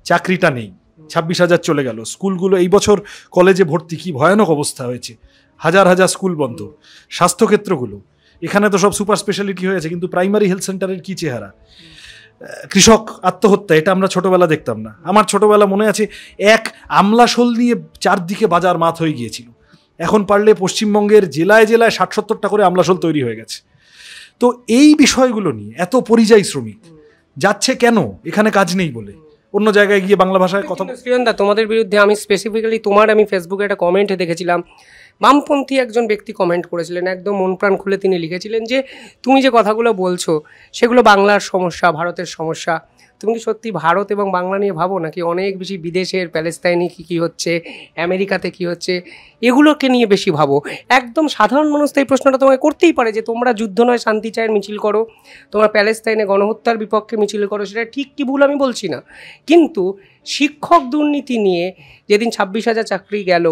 চাকরিটা নেই, 26,000 চলে গেল, স্কুলগুলো এই বছর কলেজে ভর্তি কি ভয়ানক অবস্থা হয়েছে, হাজার হাজার স্কুল বন্ধ, স্বাস্থ্যক্ষেত্রগুলো, এখানে তো সব সুপার স্পেশালিটি হয়েছে, কিন্তু প্রাইমারি হেলথ সেন্টারের কি চেহারা, কৃষক আত্মহত্যা, এটা আমরা ছোটবেলা দেখতাম না। আমার ছোটবেলা মনে আছে, এক আমলাশোল নিয়ে চারদিকে বাজার মাত হয়ে গিয়েছিল। এখন পারলে পশ্চিমবঙ্গের জেলায় জেলায় 60-70টা করে আমলাশোল তৈরি হয়ে গেছে। তো এই বিষয়গুলো নিয়ে এত পরিযায়ী শ্রমিক যাচ্ছে কেন? এখানে কাজ নেই বলে অন্য জায়গায় গিয়ে বাংলা ভাষায় কথা। শ্রীয়ন্দা, তোমাদের বিরুদ্ধে আমি স্পেসিফিক্যালি আমি ফেসবুকে একটা কমেন্টে দেখেছিলাম, বামপন্থী একজন ব্যক্তি কমেন্ট করেছিলেন, একদম মন প্রাণ খুলে তিনি লিখেছিলেন যে তুমি যে কথাগুলো বলছো সেগুলো বাংলার সমস্যা, ভারতের সমস্যা। তুমি কি সত্যি ভারত এবং বাংলা নিয়ে ভাবো, নাকি অনেক বেশি বিদেশের প্যালেস্তাইনে কী হচ্ছে, আমেরিকাতে কী হচ্ছে, এগুলোকে নিয়ে বেশি ভাবো? একদম সাধারণ মানুষ তো এই প্রশ্নটা তোমাকে করতেই পারে যে তোমরা যুদ্ধ নয় শান্তি চায়ের মিছিল করো, তোমরা প্যালেস্তাইনে গণহত্যার বিপক্ষে মিছিল করো, সেটা ঠিক কি ভুল আমি বলছি না, কিন্তু শিক্ষক দুর্নীতি নিয়ে যেদিন 26,000 চাকরি গেল,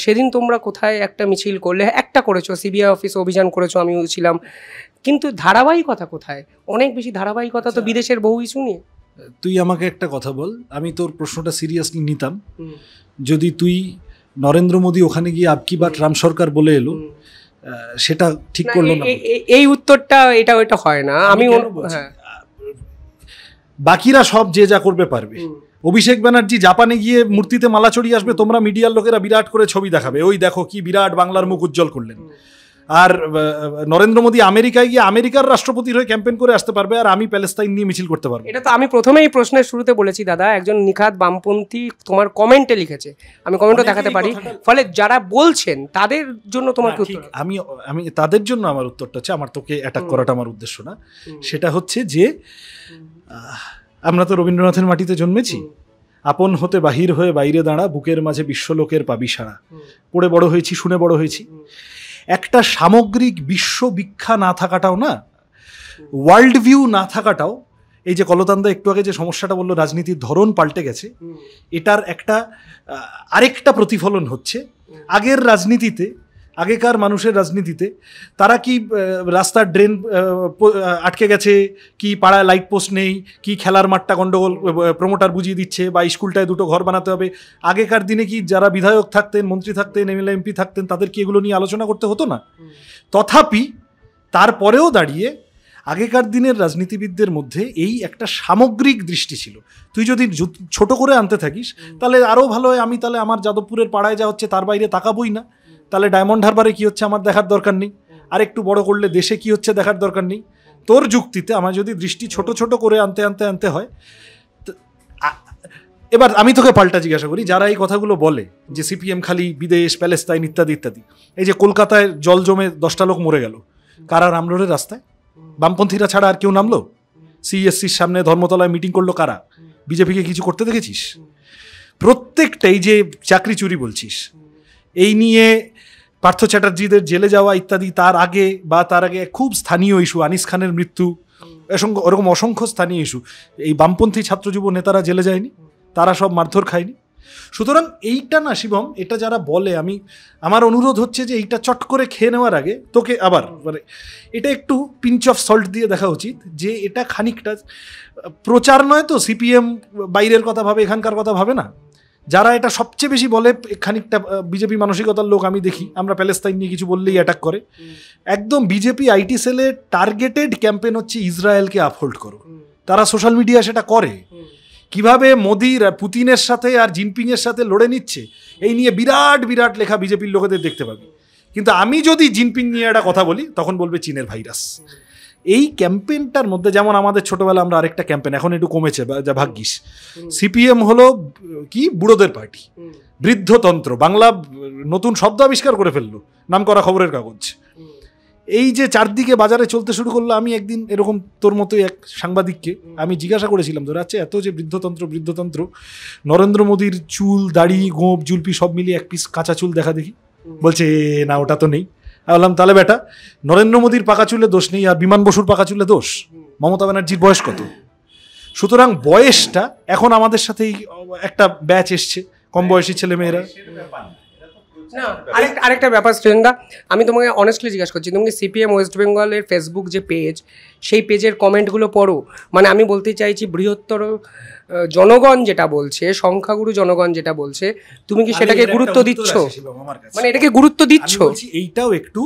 সেদিন তোমরা কোথায় একটা মিছিল করলে? একটা করেছো, সিবিআই অফিসে অভিযান করেছো, আমিও ছিলাম, কিন্তু ধারাবাহিকতা কোথায়? অনেক বেশি ধারাবাহিকতা তো বিদেশের বহু ইস্যু নিয়ে। তুই আমাকে একটা কথা বল, আমি তোর প্রশ্নটা সিরিয়াসলি নিতাম যদি তুই নরেন্দ্র মোদী ওখানে গিয়ে আবকি বাট রাম সরকার বলে এলো, সেটা ঠিক করলো না। এই উত্তরটা এটা ওইটা হয় না। আমি বাকিরা সব যে যা করবে পারবে। অভিষেক ব্যানার্জি জাপানে গিয়ে মূর্তিতে মালা চড়িয়ে আসবে, তোমরা মিডিয়ার লোকেরা বিরাট করে ছবি দেখাবে, ওই দেখো কি বিরাট বাংলার মুখ উজ্জ্বল করলেন। আর নরেন্দ্র মোদী আমেরিকায় গিয়ে আমেরিকার রাষ্ট্রপতির হয়ে ক্যাম্পেইন করে আসতে পারবে, আর আমি প্যালেস্তাইন নিয়ে মিছিল করতে পারবো। এটা তো আমি প্রথমেই প্রশ্নের শুরুতে বলেছি দাদা, একজন নিখাত বামপন্থী তোমার কমেন্টে লিখেছে, আমি কমেন্টও দেখাতে পারি, ফলে যারা বলছেন তাদের জন্য তোমার কি উত্তর? আমি তাদের জন্য আমার উত্তরটা হচ্ছে, আমার তোকে অ্যাটাক করাটা আমার উদ্দেশ্য না, সেটা হচ্ছে যে আমরা তো রবীন্দ্রনাথের মাটিতে জন্মেছি। আপন হতে বাহির হয়ে বাইরে দাঁড়া, বুকের মাঝে বিশ্বলোকের পাবি সারা। পড়ে বড় হয়েছি, শুনে বড় হয়েছি। একটা সামগ্রিক বিশ্ববিখ্যাত না থাকাটাও না, ওয়ার্ল্ড ভিউ না থাকাটাও এই যে কলতান্দা একটু আগে যে সমস্যাটা বললো রাজনীতির ধরন পাল্টে গেছে, এটার একটা আরেকটা প্রতিফলন হচ্ছে আগের রাজনীতিতে, আগেকার মানুষের রাজনীতিতে তারা কি রাস্তার ড্রেন আটকে গেছে, কি পাড়ায় লাইট পোস্ট নেই, কি খেলার মাঠটা গন্ডগোল প্রমোটার বুঝিয়ে দিচ্ছে, বা স্কুলটায় দুটো ঘর বানাতে হবে, আগেকার দিনে কি যারা বিধায়ক থাকতেন, মন্ত্রী থাকতেন, এমএলএ এমপি থাকতেন, তাদের কি এগুলো নিয়ে আলোচনা করতে হতো না? তথাপি তারপরেও দাঁড়িয়ে আগেকার দিনের রাজনীতিবিদদের মধ্যে এই একটা সামগ্রিক দৃষ্টি ছিল। তুই যদি ছোট করে আনতে থাকিস তাহলে আরও ভালো হয়, আমি তাহলে আমার যাদবপুরের পাড়ায় যা হচ্ছে তার বাইরে তাকাবই না, তাহলে ডায়মন্ড হারবারে কী হচ্ছে আমার দেখার দরকার নেই, আর একটু বড় করলে দেশে কি হচ্ছে দেখার দরকার নেই। তোর যুক্তিতে আমার যদি দৃষ্টি ছোট ছোট করে আনতে হয়, এবার আমি তোকে পাল্টা জিজ্ঞাসা করি, যারা এই কথাগুলো বলে যে সিপিএম খালি বিদেশ, প্যালেস্তাইন ইত্যাদি ইত্যাদি, এই যে কলকাতায় জল জমে 10টা লোক মরে গেল, কারা নামলো রে রাস্তায়? বামপন্থীরা ছাড়া আর কেউ নামলো? সিএসসির সামনে ধর্মতলায় মিটিং করলো কারা? বিজেপিকে কিছু করতে দেখেছিস? প্রত্যেকটা, এই যে চাকরি চুরি বলছিস, এই নিয়ে পার্থ চ্যাটার্জিদের জেলে যাওয়া ইত্যাদি, তার আগে খুব স্থানীয় ইস্যু, আনিস খানের মৃত্যু, ওরকম অসংখ্য স্থানীয় ইস্যু, এই বামপন্থী ছাত্র যুব নেতারা জেলে যায়নি? তারা সব মারধর খায়নি? সুতরাং এইটা না শিবম, এটা যারা বলে, আমার অনুরোধ হচ্ছে যে এইটা চট করে খেয়ে নেওয়ার আগে তোকে আবার মানে এটা একটু পিঞ্চ অফ সল্ট দিয়ে দেখা উচিত যে এটা খানিকটা প্রচার নয় তো, সিপিএম বাইরের কথা ভাবে, এখানকার কথা ভাবে না। যারা এটা সবচেয়ে বেশি বলে খানিকটা বিজেপি মানসিকতার লোক আমি দেখি, আমরা প্যালেস্তাইন নিয়ে কিছু বললেই অ্যাটাক করে। একদম বিজেপি আইটি সেলের টার্গেটেড ক্যাম্পেন হচ্ছে ইসরায়েলকে আপহোল্ড করো। তারা সোশ্যাল মিডিয়া সেটা করে, কিভাবে মোদির পুতিনের সাথে আর জিনপিংয়ের সাথে লড়ে নিচ্ছে এই নিয়ে বিরাট বিরাট লেখা বিজেপির লোকেদের দেখতে পাবি। কিন্তু আমি যদি জিনপিং নিয়ে একটা কথা বলি তখন বলবে চীনের ভাইরাস। এই ক্যাম্পেইনটার মধ্যে যেমন আমাদের ছোটবেলা আমরা আরেকটা ক্যাম্পেইন, এখন একটু কমেছে যা ভাগ্যিস, সিপিএম হলো কি বুড়োদের পার্টি, বৃদ্ধতন্ত্র, বাংলা নতুন শব্দ আবিষ্কার করে ফেললো, নাম করা খবরের কাগজ। এই যে চারদিকে বাজারে চলতে শুরু করলো, আমি একদিন এরকম তোর মতোই এক সাংবাদিককে আমি জিজ্ঞাসা করেছিলাম, ধরে আচ্ছা এত যে বৃদ্ধতন্ত্র, নরেন্দ্র মোদীর চুল, দাড়ি, গোঁপ, জুলপি সব মিলিয়ে এক পিস কাঁচা চুল দেখা দেখি। বলছে না ওটা তো নেই। আমি বললাম তাহলে বেটা নরেন্দ্র মোদীর পাকা চুলে দোষ নেই আর বিমান বসুর পাকা চুলে দোষ? মমতা ব্যানার্জির বয়স কত? সুতরাং বয়সটা এখন আমাদের সাথেই একটা ব্যাচ এসছে, কম বয়সী ছেলেমেয়েরা। না আরেকটা ব্যাপার শ্রেন্দা, আমি তোমাকে অনেস্টলি জিজ্ঞাসা করছি, তুমি সিপিএম ওয়েস্ট বেঙ্গলের ফেসবুক যে পেজ, সেই পেজের কমেন্টগুলো পড়ো? মানে আমি বলতে চাইছি বৃহত্তর জনগণ যেটা বলছে, সংখ্যাগুরু জনগণ যেটা বলছে, তুমি কি সেটাকে গুরুত্ব দিচ্ছ? মানে এটাকে গুরুত্ব দিচ্ছ? এইটাও একটু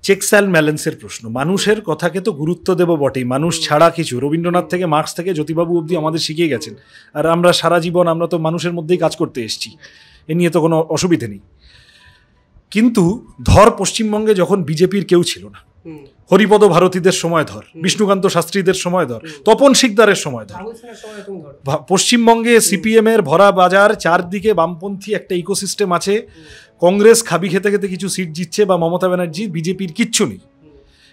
চেকস অ্যান্ড ব্যালেন্সের প্রশ্ন। মানুষের কথাকে তো গুরুত্ব দেবো বটেই, মানুষ ছাড়া কিছু, রবীন্দ্রনাথ থেকে মার্কস থেকে জ্যোতিবাবু অবধি আমাদের শিখিয়ে গেছেন, আর আমরা সারা জীবন আমরা তো মানুষের মধ্যেই কাজ করতে এসেছি, এ নিয়ে তো কোনো অসুবিধে নেই। কিন্তু ধর পশ্চিমবঙ্গে যখন বিজেপির কেউ ছিল না, হরিপদ ভারতীদের সময় ধর, বিষ্ণুকান্ত শাস্ত্রীদের সময় ধর, তপন শিকদারের সময় ধর, পশ্চিমবঙ্গে সিপিএম এর ভরা বাজার, চারদিকে বামপন্থী একটা ইকোসিস্টেম আছে, কংগ্রেস খাবি খেতে খেতে কিছু সিট জিতছে, বা মমতা ব্যানার্জি, বিজেপির কিচ্ছু নেই।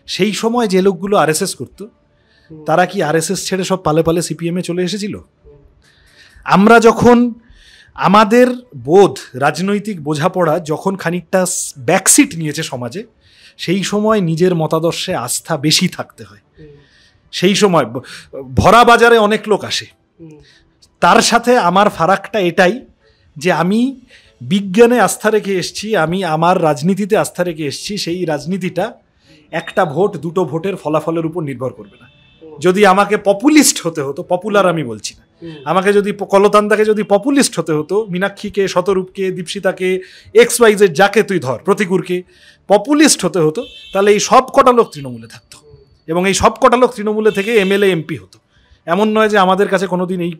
সেই সময় যে লোকগুলো আরএসএস করতো, তারা কি আরএসএস ছেড়ে সব পালে পালে সিপিএমে চলে এসেছিল? আমরা যখন আমাদের বোধ, রাজনৈতিক বোঝাপড়া যখন খানিকটা ব্যাকসিট নিয়েছে সমাজে, সেই সময় নিজের মতাদর্শে আস্থা বেশি থাকতে হয়। সেই সময় ভরা বাজারে অনেক লোক আসে, তার সাথে আমার ফারাকটা এটাই যে আমি বিজ্ঞানে আস্থা রেখে এসছি, আমি আমার রাজনীতিতে আস্থা রেখে এসছি। সেই রাজনীতিটা একটা ভোট, দুটো ভোটের ফলাফলের উপর নির্ভর করবে না। যদি আমাকে পপুলিস্ট হতে হতো, পপুলার আমি বলছি না, আমাকে যদি কলতান্দাকে যদি পপুলিস্ট হতে হতো, মীনাক্ষীকে, শতরূপকে, দীপশিতাকে, XYZ যাকে তুই ধর, প্রতিকূরকে পপুলিস্ট হতে হতো, তাহলে এই সব কটা লোক তৃণমূলে থাকতো, এবং এই সব কটা লোক তৃণমূলে থেকে এমএলএ এমপি হতো। এমন নয় যে আমাদের কাছে কোনোদিন এই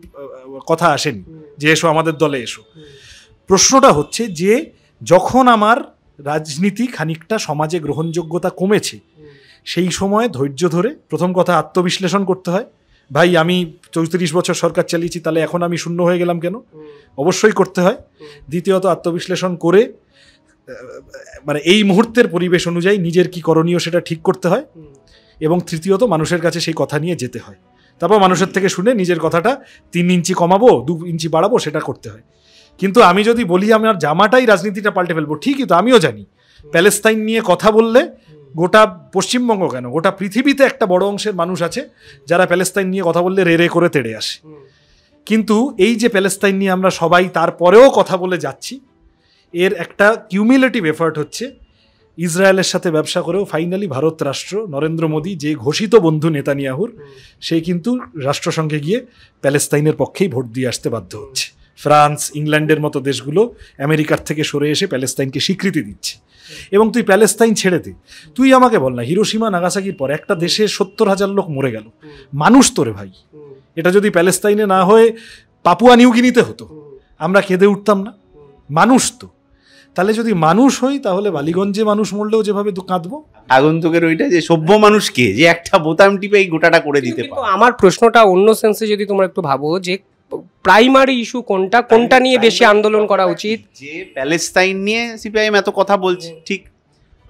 কথা আসেনি যে এসো আমাদের দলে এসো। প্রশ্নটা হচ্ছে যে যখন আমার রাজনীতি খানিকটা সমাজে গ্রহণযোগ্যতা কমেছে, সেই সময় ধৈর্য ধরে প্রথম কথা আত্মবিশ্লেষণ করতে হয়। ভাই আমি 34 বছর সরকার চালিয়েছি, তাহলে এখন আমি শূন্য হয়ে গেলাম কেন? অবশ্যই করতে হয়। দ্বিতীয়ত আত্মবিশ্লেষণ করে মানে এই মুহূর্তের পরিবেশ অনুযায়ী নিজের কি করণীয় সেটা ঠিক করতে হয়। এবং তৃতীয়ত মানুষের কাছে সেই কথা নিয়ে যেতে হয়। তারপর মানুষের থেকে শুনে নিজের কথাটা 3 ইঞ্চি কমাবো, 2 ইঞ্চি বাড়াবো, সেটা করতে হয়। কিন্তু আমি যদি বলি আমার জামাটাই রাজনীতিটা পাল্টে ফেলবো, ঠিকই তো, আমিও জানি প্যালেস্তাইন নিয়ে কথা বললে গোটা পশ্চিমবঙ্গ কেন, গোটা পৃথিবীতে একটা বড় অংশের মানুষ আছে যারা প্যালেস্তাইন নিয়ে কথা বললে রে রে করে তেড়ে আসে। কিন্তু এই যে প্যালেস্তাইন নিয়ে আমরা সবাই তারপরেও কথা বলে যাচ্ছি, এর একটা কিউমুলেটিভ এফার্ট হচ্ছে ইসরায়েলের সাথে ব্যবসা করেও ফাইনালি ভারত রাষ্ট্র, নরেন্দ্র মোদী যে ঘোষিত বন্ধু নেতানিয়াহুর, সে কিন্তু রাষ্ট্রসংঘে গিয়ে প্যালেস্তাইনের পক্ষেই ভোট দিয়ে আসতে বাধ্য হচ্ছে। ফ্রান্স, ইংল্যান্ডের মতো দেশগুলো আমেরিকার থেকে সরে এসে প্যালেস্তাইনকে স্বীকৃতি দিচ্ছে। এবং তুই প্যালেস্তাইন ছেড়ে দে, তুই আমাকে বল না, হিরোশিমা নাগাসাকির পর একটা দেশে 70,000 লোক মরে গেল, মানুষ তোরে ভাই, এটা যদি প্যালেস্তাইনে না হয়ে পাপুয়া নিউগিনিতে হতো, আমরা কেঁদে উঠতাম না? মানুষ তো। তাহলে যদি মানুষ হই, তাহলে বালিগঞ্জে মানুষ মরলেও যেভাবে কাঁদবো। আগন্তুকের ওইটা যে সভ্য মানুষকে যে একটা বোতাম টিপে এই গোটাটা করে দিতে পারে। আমার প্রশ্নটা অন্য সেন্সে যদি তোমরা একটু ভাবো যে প্রাইমারি ইস্যু কোনটা, কোনটা নিয়ে বেশি আন্দোলন করা উচিত? যে প্যালেস্তাইন নিয়ে সিপিআইএম এত কথা বলছে, ঠিক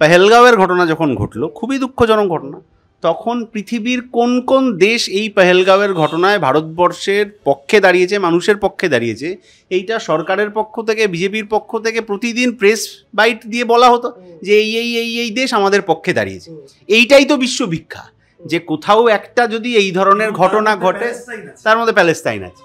পেহেলগাঁওয়ের ঘটনা যখন ঘটলো, খুবই দুঃখজনক ঘটনা, তখন পৃথিবীর কোন কোন দেশ এই পেহেলগাঁওয়ের ঘটনায় ভারতবর্ষের পক্ষে দাঁড়িয়েছে, মানুষের পক্ষে দাঁড়িয়েছে, এইটা সরকারের পক্ষ থেকে, বিজেপির পক্ষ থেকে প্রতিদিন প্রেস বাইট দিয়ে বলা হতো যে এই এই এই এই দেশ আমাদের পক্ষে দাঁড়িয়েছে। এইটাই তো বিশ্ববিখ্যাত, যে কোথাও একটা যদি এই ধরনের ঘটনা ঘটে তার মধ্যে প্যালেস্তাইন আছে।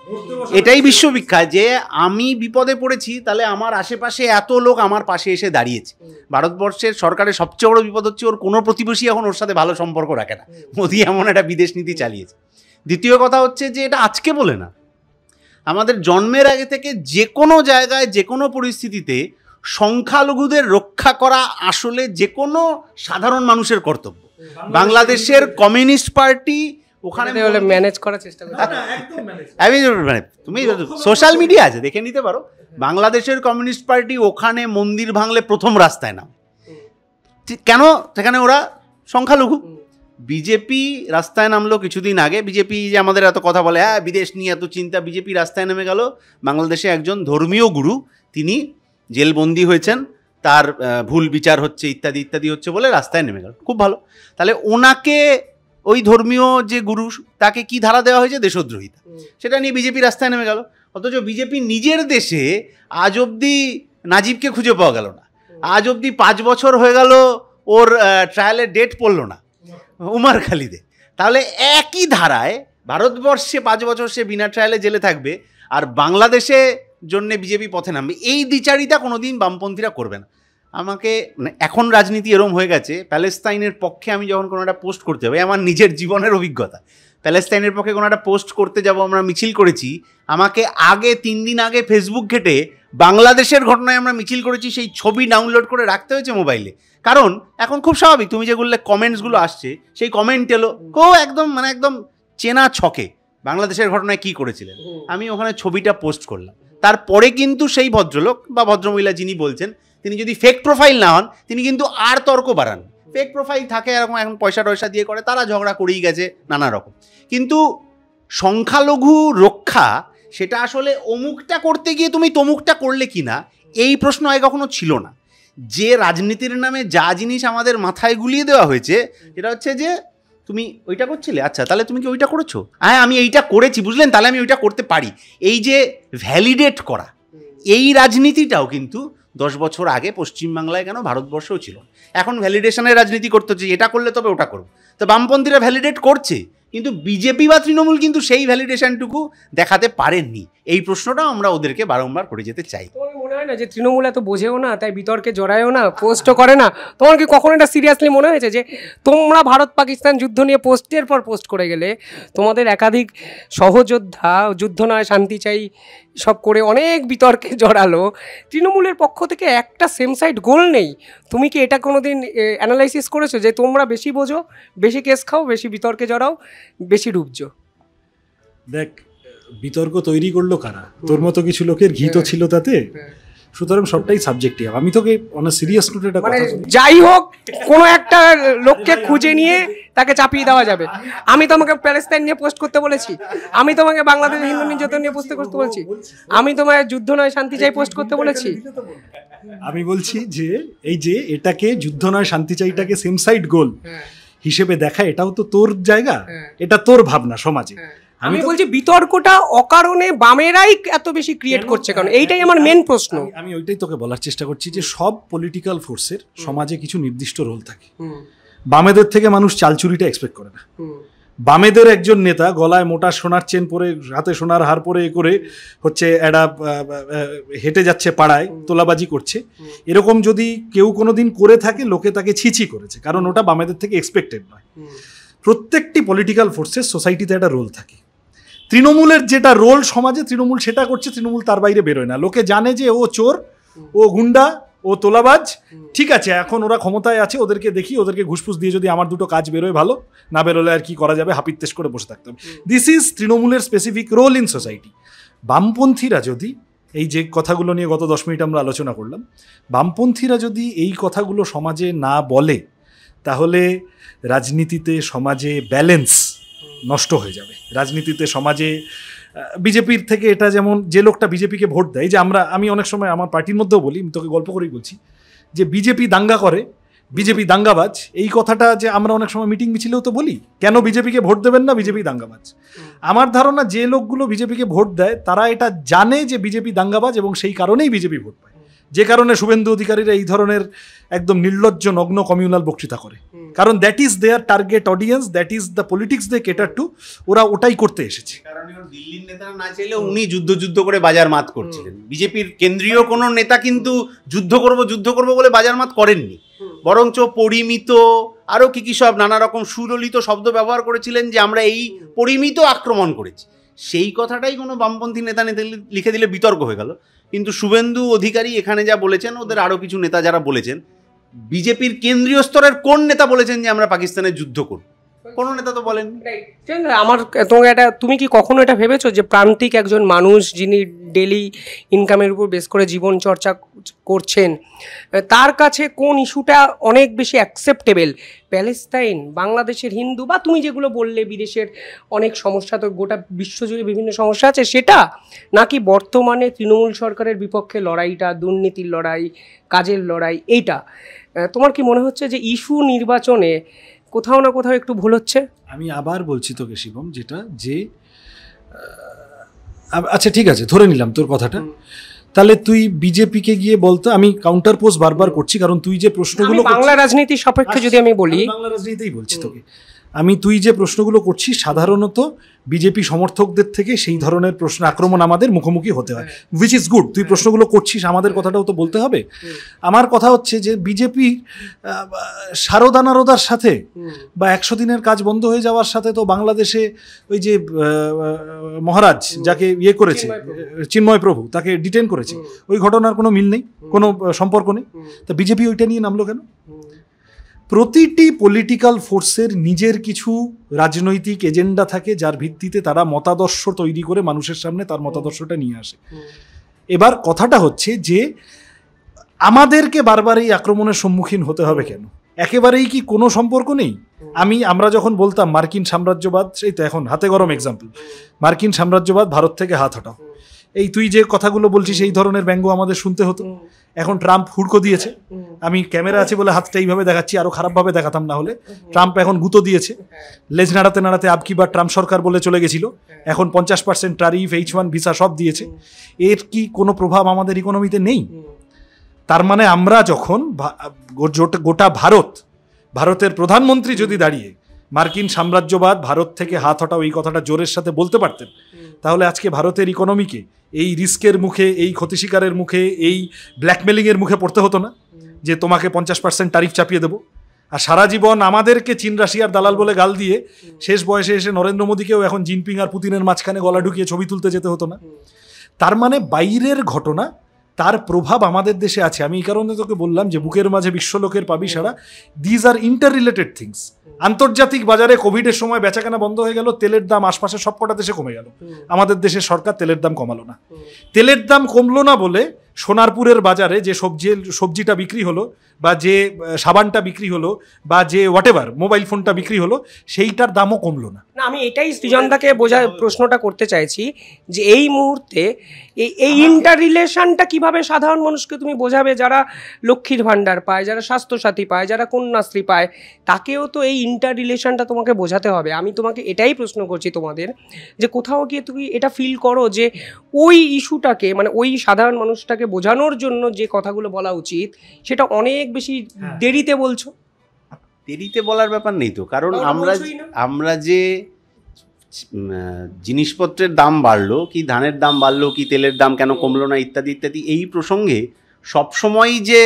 এটাই বিশ্ববিখ্যাত যে আমি বিপদে পড়েছি, তাহলে আমার আশেপাশে এত লোক আমার পাশে এসে দাঁড়িয়েছে। ভারতবর্ষের সরকারের সবচেয়ে বড় বিপদ হচ্ছে ওর কোনো প্রতিবেশী এখন ওর সাথে ভালো সম্পর্ক রাখে না। মোদি এমন একটা বিদেশ নীতি চালিয়েছে। দ্বিতীয় কথা হচ্ছে যে এটা আজকে বলে না, আমাদের জন্মের আগে থেকে যে কোনো জায়গায় যে কোনো পরিস্থিতিতে সংখ্যালঘুদের রক্ষা করা আসলে যে কোনো সাধারণ মানুষের কর্তব্য। বাংলাদেশের কমিউনিস্ট পার্টি ওখানে ম্যানেজ করার চেষ্টা করে, আমি মানে তুমি সোশ্যাল মিডিয়া আছে দেখে নিতে পারো, বাংলাদেশের কমিউনিস্ট পার্টি ওখানে মন্দির ভাঙলে প্রথম রাস্তায় নাম। কেন? সেখানে ওরা সংখ্যালঘু। বিজেপি রাস্তায় নামলো কিছুদিন আগে, বিজেপি যে আমাদের এত কথা বলে, হ্যাঁ বিদেশ নিয়ে এত চিন্তা, বিজেপি রাস্তায় নেমে গেল। বাংলাদেশে একজন ধর্মীয় গুরু, তিনি জেলবন্দি হয়েছেন, তার ভুল বিচার হচ্ছে ইত্যাদি ইত্যাদি হচ্ছে বলে রাস্তায় নেমে গেল, খুব ভালো। তাহলে ওনাকে, ওই ধর্মীয় যে গুরু, তাকে কি ধারা দেওয়া হয়েছে? দেশদ্রোহিতা। সেটা নিয়ে বিজেপি রাস্তায় নেমে গেল। অথচ বিজেপি নিজের দেশে আজ অবধি নাজিবকে খুঁজে পাওয়া গেল না, আজ অবধি 5 বছর হয়ে গেল ওর ট্রায়ালের ডেট পড়লো না, উমার খালিদে। তাহলে একই ধারায় ভারতবর্ষে 5 বছর সে বিনা ট্রায়ালে জেলে থাকবে, আর বাংলাদেশে জন্য বিজেপি পথে নামবে। এই দ্বিচারিতা কোনোদিন বামপন্থীরা করবে না। আমাকে মানে এখন রাজনীতি এরম হয়ে গেছে, প্যালেস্তাইনের পক্ষে আমি যখন কোনো একটা পোস্ট করতে যাবো, আমার নিজের জীবনের অভিজ্ঞতা, প্যালেস্তাইনের পক্ষে কোনো একটা পোস্ট করতে যাব, আমরা মিছিল করেছি, আমাকে আগে 3 দিন আগে ফেসবুক ঘেটে বাংলাদেশের ঘটনায় আমরা মিছিল করেছি সেই ছবি ডাউনলোড করে রাখতে হয়েছে মোবাইলে। কারণ এখন খুব স্বাভাবিক, তুমি যেগুলো কমেন্টসগুলো আসছে, সেই কমেন্ট এলো একদম মানে একদম চেনা ছকে বাংলাদেশের ঘটনায় কি করেছিলেন, আমি ওখানে ছবিটা পোস্ট করলাম। তারপরে কিন্তু সেই ভদ্রলোক বা ভদ্রমহিলা যিনি বলছেন, তিনি যদি ফেক প্রোফাইল না হন, তিনি কিন্তু আর তর্ক বাড়ান। ফেক প্রোফাইল থাকে এরকম, এখন পয়সা টয়সা দিয়ে করে, তারা ঝগড়া করেই গেছে নানা রকম। কিন্তু সংখ্যালঘু রক্ষা, সেটা আসলে অমুকটা করতে গিয়ে তুমি তমুকটা করলে কি না, এই প্রশ্ন আগে কখনো ছিল না। যে রাজনীতির নামে যা জিনিস আমাদের মাথায় গুলিয়ে দেওয়া হয়েছে, এটা হচ্ছে যে তুমি ওইটা করছিলে, আচ্ছা তাহলে তুমি কি ওইটা করেছো, হ্যাঁ আমি এইটা করেছি বুঝলেন, তাহলে আমি ওইটা করতে পারি। এই যে ভ্যালিডেট করা, এই রাজনীতিটাও কিন্তু 10 বছর আগে পশ্চিমবাংলায় কেন ভারতবর্ষেও ছিল। এখন ভ্যালিডেশনের রাজনীতি করতে হচ্ছে, এটা করলে তবে ওটা করবো। তো বামপন্থীরা ভ্যালিডেট করছে, কিন্তু বিজেপি বা তৃণমূল কিন্তু সেই ভ্যালিডেশনটুকু দেখাতে পারেননি। এই প্রশ্নটাও আমরা ওদেরকে বারংবার করে যেতে চাই। তোমার মনে হয় না যে তৃণমূল এত বোঝেও না, তাই বিতর্কে জড়ায়ও না, পোস্টও করে না? তোমার কি কখনো এটা সিরিয়াসলি মনে হয়েছে যে তোমরা ভারত পাকিস্তান যুদ্ধ নিয়ে পোস্টের পর পোস্ট করে গেলে, তোমাদের একাধিক সহযোদ্ধা যুদ্ধ নয় শান্তি চাই সব করে অনেক বিতর্কে জড়ালো, তৃণমূলের পক্ষ থেকে একটা সেম সাইড গোল নেই? তুমি কি এটা কোনোদিন অ্যানালাইসিস করেছো যে তোমরা বেশি বোঝো, বেশি কেস খাও, বেশি বিতর্কে জড়াও, বেশি ডুবছো? দেখ, বিতর্ক তৈরি করলো কারা? তোর মতো কিছু লোকের ঘি তো ছিল তাতে। সুতরাং সবটাই সাবজেক্টিভ। আমি তোকে অন সিরিয়াস নোটে এটা মানে যাই হোক, কোনো একটা লোককে খুঁজে নিয়ে তাকে চাপিয়ে দেওয়া যাবে। আমি তোমাকে প্যালেস্তাইন নিয়ে পোস্ট করতে বলেছি, আমি তোমাকে বাংলাদেশ হিন্দু নির্যাতন নিয়ে পোস্ট করতে বলছি, আমি তোমায় যুদ্ধ নয় শান্তি চাই পোস্ট করতে বলেছি। আমি বলছি যে এই যে এটাকে যুদ্ধ নয় শান্তি চাইটাকে সেম সাইড গোল হিসেবে দেখা, এটাও তো তোর জায়গা, এটা তোর ভাবনা সমাজে। আমি বলছি বিতর্কটা অকারণে বামেরাই এত বেশি ক্রিয়েট করছে কারণ, এইটাই আমার মেন প্রশ্ন। আমি ওইটাই তোকে বলার চেষ্টা করছি যে সব পলিটিক্যাল ফোর্সের সমাজে কিছু নির্দিষ্ট রোল থাকে। বামেদের থেকে মানুষ চালচুরিটা এক্সপেক্ট করে না। বামেদের একজন নেতা গলায় মোটা সোনার চেন পরে, হাতে সোনার হার পরে করে হচ্ছে একটা হেঁটে যাচ্ছে পাড়ায়, তোলাবাজি করছে, এরকম যদি কেউ কোনোদিন করে থাকে লোকে তাকে ছিছি করেছে, কারণ ওটা বামেদের থেকে এক্সপেক্টেড নয়। প্রত্যেকটি পলিটিক্যাল ফোর্সের সোসাইটিতে একটা রোল থাকে। তৃণমূলের যেটা রোল সমাজে, তৃণমূল সেটা করছে, তৃণমূল তার বাইরে বেরোয় না। লোকে জানে যে ও চোর, ও গুন্ডা, ও তোলাবাজ, ঠিক আছে এখন ওরা ক্ষমতায় আছে, ওদেরকে দেখি, ওদেরকে ঘুষফুস দিয়ে যদি আমার দুটো কাজ বেরোয় ভালো, না বেরোলে আর কি করা যাবে, হাপিত্তেশ করে বসে থাকতে হবে। দিস ইজ তৃণমূলের স্পেসিফিক রোল ইন সোসাইটি। বামপন্থীরা যদি এই যে কথাগুলো নিয়ে গত 10 মিনিট আমরা আলোচনা করলাম, বামপন্থীরা যদি এই কথাগুলো সমাজে না বলে, তাহলে রাজনীতিতে সমাজে ব্যালেন্স নষ্ট হয়ে যাবে। রাজনীতিতে সমাজে বিজেপির থেকে এটা, যেমন যে লোকটা বিজেপিকে ভোট দেয়, যে আমি অনেক সময় আমার পার্টির মধ্যেও বলি, আমি তোকে গল্প করেই বলছি, যে বিজেপি দাঙ্গা করে, বিজেপি দাঙ্গাবাজ, এই কথাটা যে আমরা অনেক সময় মিটিং মিছিলেও তো বলি, কেন বিজেপিকে ভোট দেবেন না, বিজেপি দাঙ্গাবাজ। আমার ধারণা যে লোকগুলো বিজেপিকে ভোট দেয় তারা এটা জানে যে বিজেপি দাঙ্গাবাজ, এবং সেই কারণেই বিজেপি ভোট পায়। যে কারণে শুভেন্দু অধিকারীরা এই ধরনের একদম নির্লজ্জ নগ্ন কমিউনাল বক্তৃতা করে, কারণ that is their target audience, that is the politics they cater to, ওরা ওটাই করতে এসেছে। দিল্লির নেতারা না চাইলে উনি যুদ্ধ করে বাজার মাত করছিলেন। বিজেপির কেন্দ্রীয় কোনো নেতা কিন্তু যুদ্ধ করব বলে বাজার মাত করেননি, বরঞ্চ পরিমিত আরও কি সব নানা রকম সুললিত শব্দ ব্যবহার করেছিলেন, যে আমরা এই পরিমিত আক্রমণ করেছি। সেই কথাটাই কোনো বামপন্থী নেতা লিখে দিলে বিতর্ক হয়ে গেল। কিন্তু শুভেন্দু অধিকারী এখানে যা বলেছেন, ওদের আরও কিছু নেতা যারা বলেছেন, বিজেপির কেন্দ্রীয় স্তরের কোন নেতা বলেছেন যে আমরা পাকিস্তানের যুদ্ধ করব? কোনো নেতা তো বলেন। আমার তোমাকে তুমি কি কখনো এটা ভেবেছো যে প্রান্তিক একজন মানুষ যিনি ডেলি ইনকামের উপর বেস করে জীবন চর্চা করছেন, তার কাছে কোন ইস্যুটা অনেক বেশি অ্যাকসেপ্টেবল? প্যালেস্তাইন, বাংলাদেশের হিন্দু, বা তুমি যেগুলো বললে বিদেশের অনেক সমস্যা, তো গোটা বিশ্বজুড়ে বিভিন্ন সমস্যা আছে, সেটা, নাকি বর্তমানে তৃণমূল সরকারের বিপক্ষে লড়াইটা, দুর্নীতির লড়াই, কাজের লড়াই, এইটা? তোমার কি মনে হচ্ছে যে ইস্যু নির্বাচনে কোথাও না কোথাও একটু ভুল হচ্ছে? আমি আবার বলছি তোকে শিবম, যেটা যে আচ্ছা ঠিক আছে, ধরে নিলাম তোর কথাটা, তাহলে তুই বিজেপিকে গিয়ে বলতো, আমি কাউন্টার পোস্ট বারবার করছি, কারণ তুই যে প্রশ্নগুলো বাংলা রাজনীতির সাপেক্ষে যদি আমি বলি, বাংলা রাজনীতিই বলছি তোকে, তুই যে প্রশ্নগুলো করছিস সাধারণত বিজেপি সমর্থকদের থেকে সেই ধরনের প্রশ্ন আক্রমণ আমাদের মুখোমুখি হতে হয়, উইচ ইজ গুড। তুই প্রশ্নগুলো করছিস, আমাদের কথাটাও তো বলতে হবে। আমার কথা হচ্ছে যে বিজেপি সারদানারদার সাথে বা 100 দিনের কাজ বন্ধ হয়ে যাওয়ার সাথে তো বাংলাদেশে ওই যে মহারাজ যাকে ইয়ে করেছে, চিন্ময় প্রভু, তাকে ডিটেন করেছে, ওই ঘটনার কোনো মিল নেই, কোনো সম্পর্ক নেই। তা বিজেপি ওইটা নিয়ে নামলো কেন? প্রতিটি পলিটিক্যাল ফোর্সের নিজের কিছু রাজনৈতিক এজেন্ডা থাকে, যার ভিত্তিতে তারা মতাদর্শ তৈরি করে মানুষের সামনে তার মতাদর্শটা নিয়ে আসে। এবার কথাটা হচ্ছে যে আমাদেরকে বারবার এই আক্রমণের সম্মুখীন হতে হবে কেন? একেবারেই কি কোনো সম্পর্ক নেই? আমরা যখন বলতাম মার্কিন সাম্রাজ্যবাদ, সেই তো এখন হাতে গরম এক্সাম্পল, মার্কিন সাম্রাজ্যবাদ, ভারত থেকে হাত হটাও, এই তুই যে কথাগুলো বলছিস এই ধরনের ব্যঙ্গ আমাদের শুনতে হতো। এখন ট্রাম্প হুড়কো দিয়েছে, আমি ক্যামেরা আছে বলে হাতটা এইভাবে দেখাচ্ছি, আরো খারাপভাবে দেখাতাম না হলে। ট্রাম্প এখন গুঁতো দিয়েছে, লেজ নাড়াতে নাড়াতে আবকি বার ট্রাম্প সরকার বলে চলে গেছিল, এখন 50% ট্যারিফ, H1 ভিসা সব দিয়েছে। এর কি কোনো প্রভাব আমাদের ইকোনমিতে নেই? তার মানে আমরা যখন গোটা ভারতের প্রধানমন্ত্রী যদি দাঁড়িয়ে মার্কিন সাম্রাজ্যবাদ, ভারত থেকে হাত হটাও, এই কথাটা জোরের সাথে বলতে পারতেন, তাহলে আজকে ভারতের ইকোনমিকে এই রিস্কের মুখে, এই ক্ষতি শিকারের মুখে, এই ব্ল্যাকমেলিংয়ের মুখে পড়তে হতো না যে তোমাকে 50% ট্যারিফ চাপিয়ে দেবো। আর সারা জীবন আমাদেরকে চীন রাশিয়ার দালাল বলে গাল দিয়ে শেষ বয়সে এসে নরেন্দ্র মোদীকেও এখন জিনপিং আর পুতিনের মাঝখানে গলা ঢুকিয়ে ছবি তুলতে যেতে হতো না। তার মানে বাইরের ঘটনা, তার প্রভাব আমাদের দেশে আছে। আমি এই কারণে তোকে বললাম যে বুকের মাঝে বিশ্বলোকের পাবি সারা, these are inter related things. আন্তর্জাতিক বাজারে কোভিডের সময় বেচাকেনা বন্ধ হয়ে গেল, তেলের দাম আশপাশের সবকটা দেশে কমে গেল, আমাদের দেশের সরকার তেলের দাম কমালো না। তেলের দাম কমলো না বলে সোনারপুরের বাজারে যে সবজিটা বিক্রি হলো, বা যে সাবানটা বিক্রি হলো, বা যে হোয়াটএভার মোবাইল ফোনটা বিক্রি হলো, সেইটার দামও কমলো না। আমি এটাই সৃজনদাকে প্রশ্নটা করতে চাইছি যে এই মুহূর্তে এই ইন্টার রিলেশনটা কিভাবে সাধারণ মানুষকে তুমি বোঝাবে, যারা লক্ষ্মীর ভাণ্ডার পায়, যারা স্বাস্থ্যসাথী পায়, যারা কন্যাশ্রী পায়, তাকেও তো এই ইন্টার রিলেশনটা তোমাকে বোঝাতে হবে। আমি তোমাকে এটাই প্রশ্ন করছি তোমাদের, যে কোথাও গিয়ে তুমি এটা ফিল করো যে ওই ইস্যুটাকে, মানে ওই সাধারণ মানুষটাকে বোঝানোর জন্য যে কথাগুলো বলা উচিত, সেটা অনেক বেশি দেরিতে বলছো? দেরিতে বলার ব্যাপার নেই তো, কারণ ওটা বলছোই না। আমরা যে জিনিসপত্রের দাম বাড়লো, কি ধানের দাম বাড়লো, কি তেলের দাম কেন কমলো না, ইত্যাদি ইত্যাদি, এই প্রসঙ্গে সবসময়ই যে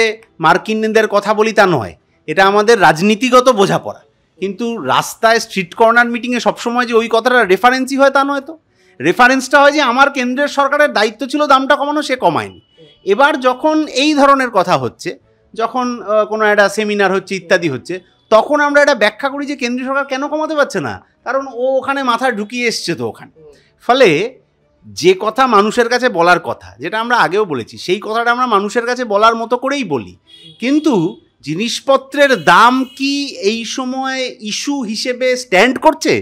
মার্কিনদের কথা বলি তা নয়, এটা আমাদের রাজনীতিগত বোঝাপড়া। কিন্তু রাস্তায় স্ট্রিট কর্নার মিটিংয়ে সবসময় যে ওই কথাটা রেফারেন্সই হয় তা নয় তো। রেফারেন্সটা হয় যে আমার কেন্দ্রের সরকারের দায়িত্ব ছিল দামটা কমানো, সে কমায়নি। এবার যখন এই ধরনের কথা হচ্ছে, যখন কোনো একটা সেমিনার হচ্ছে ইত্যাদি হচ্ছে, তখন আমরা এটা ব্যাখ্যা করি যে কেন্দ্রীয় সরকার কেন কমাতে পারছে না, কারণ ও ওখানে মাথা ঢুকিয়ে এসছে তো ওখানে। ফলে যে কথা মানুষের কাছে বলার কথা, যেটা আমরা আগেও বলেছি, সেই কথাটা আমরা মানুষের কাছে বলার মতো করেই বলি। কিন্তু জিনিসপত্রের দাম কি এই সময় ইস্যু হিসেবে স্ট্যান্ড করছে,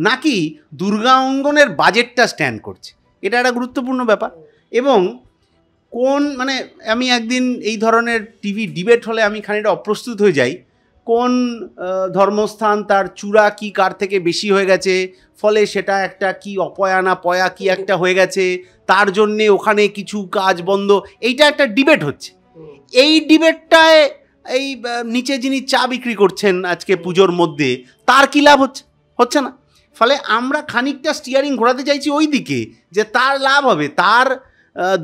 নাকি দুর্গা অঙ্গনের বাজেটটা স্ট্যান্ড করছে, এটা একটা গুরুত্বপূর্ণ ব্যাপার। এবং কোন মানে আমি একদিন এই ধরনের টিভি ডিবেট হলে আমি খানিকটা অপ্রস্তুত হয়ে যাই। কোন ধর্মস্থান তার চূড়া কি কার থেকে বেশি হয়ে গেছে, ফলে সেটা একটা কি অপয়া না পয়া কি একটা হয়ে গেছে, তার জন্যে ওখানে কিছু কাজ বন্ধ, এইটা একটা ডিবেট হচ্ছে। এই ডিবেটটায় এই নিচে যিনি চা বিক্রি করছেন আজকে পুজোর মধ্যে, তার কী লাভ হচ্ছে না। ফলে আমরা খানিকটা স্টিয়ারিং ঘোরাতে চাইছি ওই দিকে, যে তার লাভ হবে, তার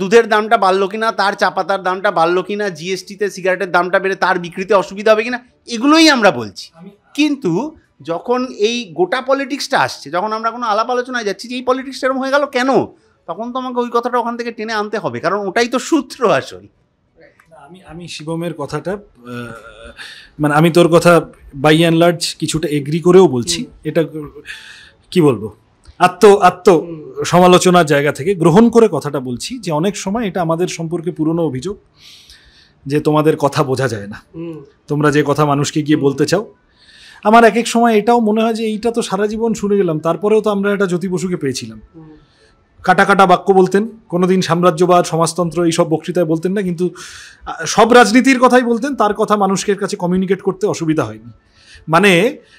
দুধের দামটা বাড়লো কিনা, তার চা পাতার দামটা বাড়লো কিনা, জিএসটিতে সিগারেটের দামটা বেড়ে তার বিক্রিতে অসুবিধা হবে কিনা, এগুলোই আমরা বলছি। কিন্তু যখন এই গোটা পলিটিক্সটা আসছে, যখন আমরা কোনো আলাপ আলোচনায় যাচ্ছি যে এই পলিটিক্সটা এরকম হয়ে গেল কেন, তখন তো আমাকে ওই কথাটা ওখান থেকে টেনে আনতে হবে, কারণ ওটাই তো সূত্র আসল। আমি শিবমের কথাটা মানে আমি তোর কথা বাই অ্যান্ড লার্জ কিছুটা এগ্রি করেও বলছি। এটা কি বলবো, আত্ম সমালোচনার জায়গা থেকে গ্রহণ করে কথাটা বলছি যে অনেক সময় এটা আমাদের সম্পর্কে পুরনো অভিযোগ যে তোমাদের কথা বোঝা যায় না, তোমরা যে কথা মানুষকে গিয়ে বলতে চাও। আমার এক এক সময় এটাও মনে হয় যে এইটা তো সারা জীবন শুনে গেলাম, তারপরেও তো আমরা এটা জ্যোতি বসুকে পেয়েছিলাম, কাটা কাটা বাক্য বলতেন, কোনোদিন সাম্রাজ্যবাদ সমাজতন্ত্র এইসব বক্তৃতায় বলতেন না, কিন্তু সব রাজনীতির কথাই বলতেন, তার কথা মানুষের কাছে কমিউনিকেট করতে অসুবিধা হয়নি। মানে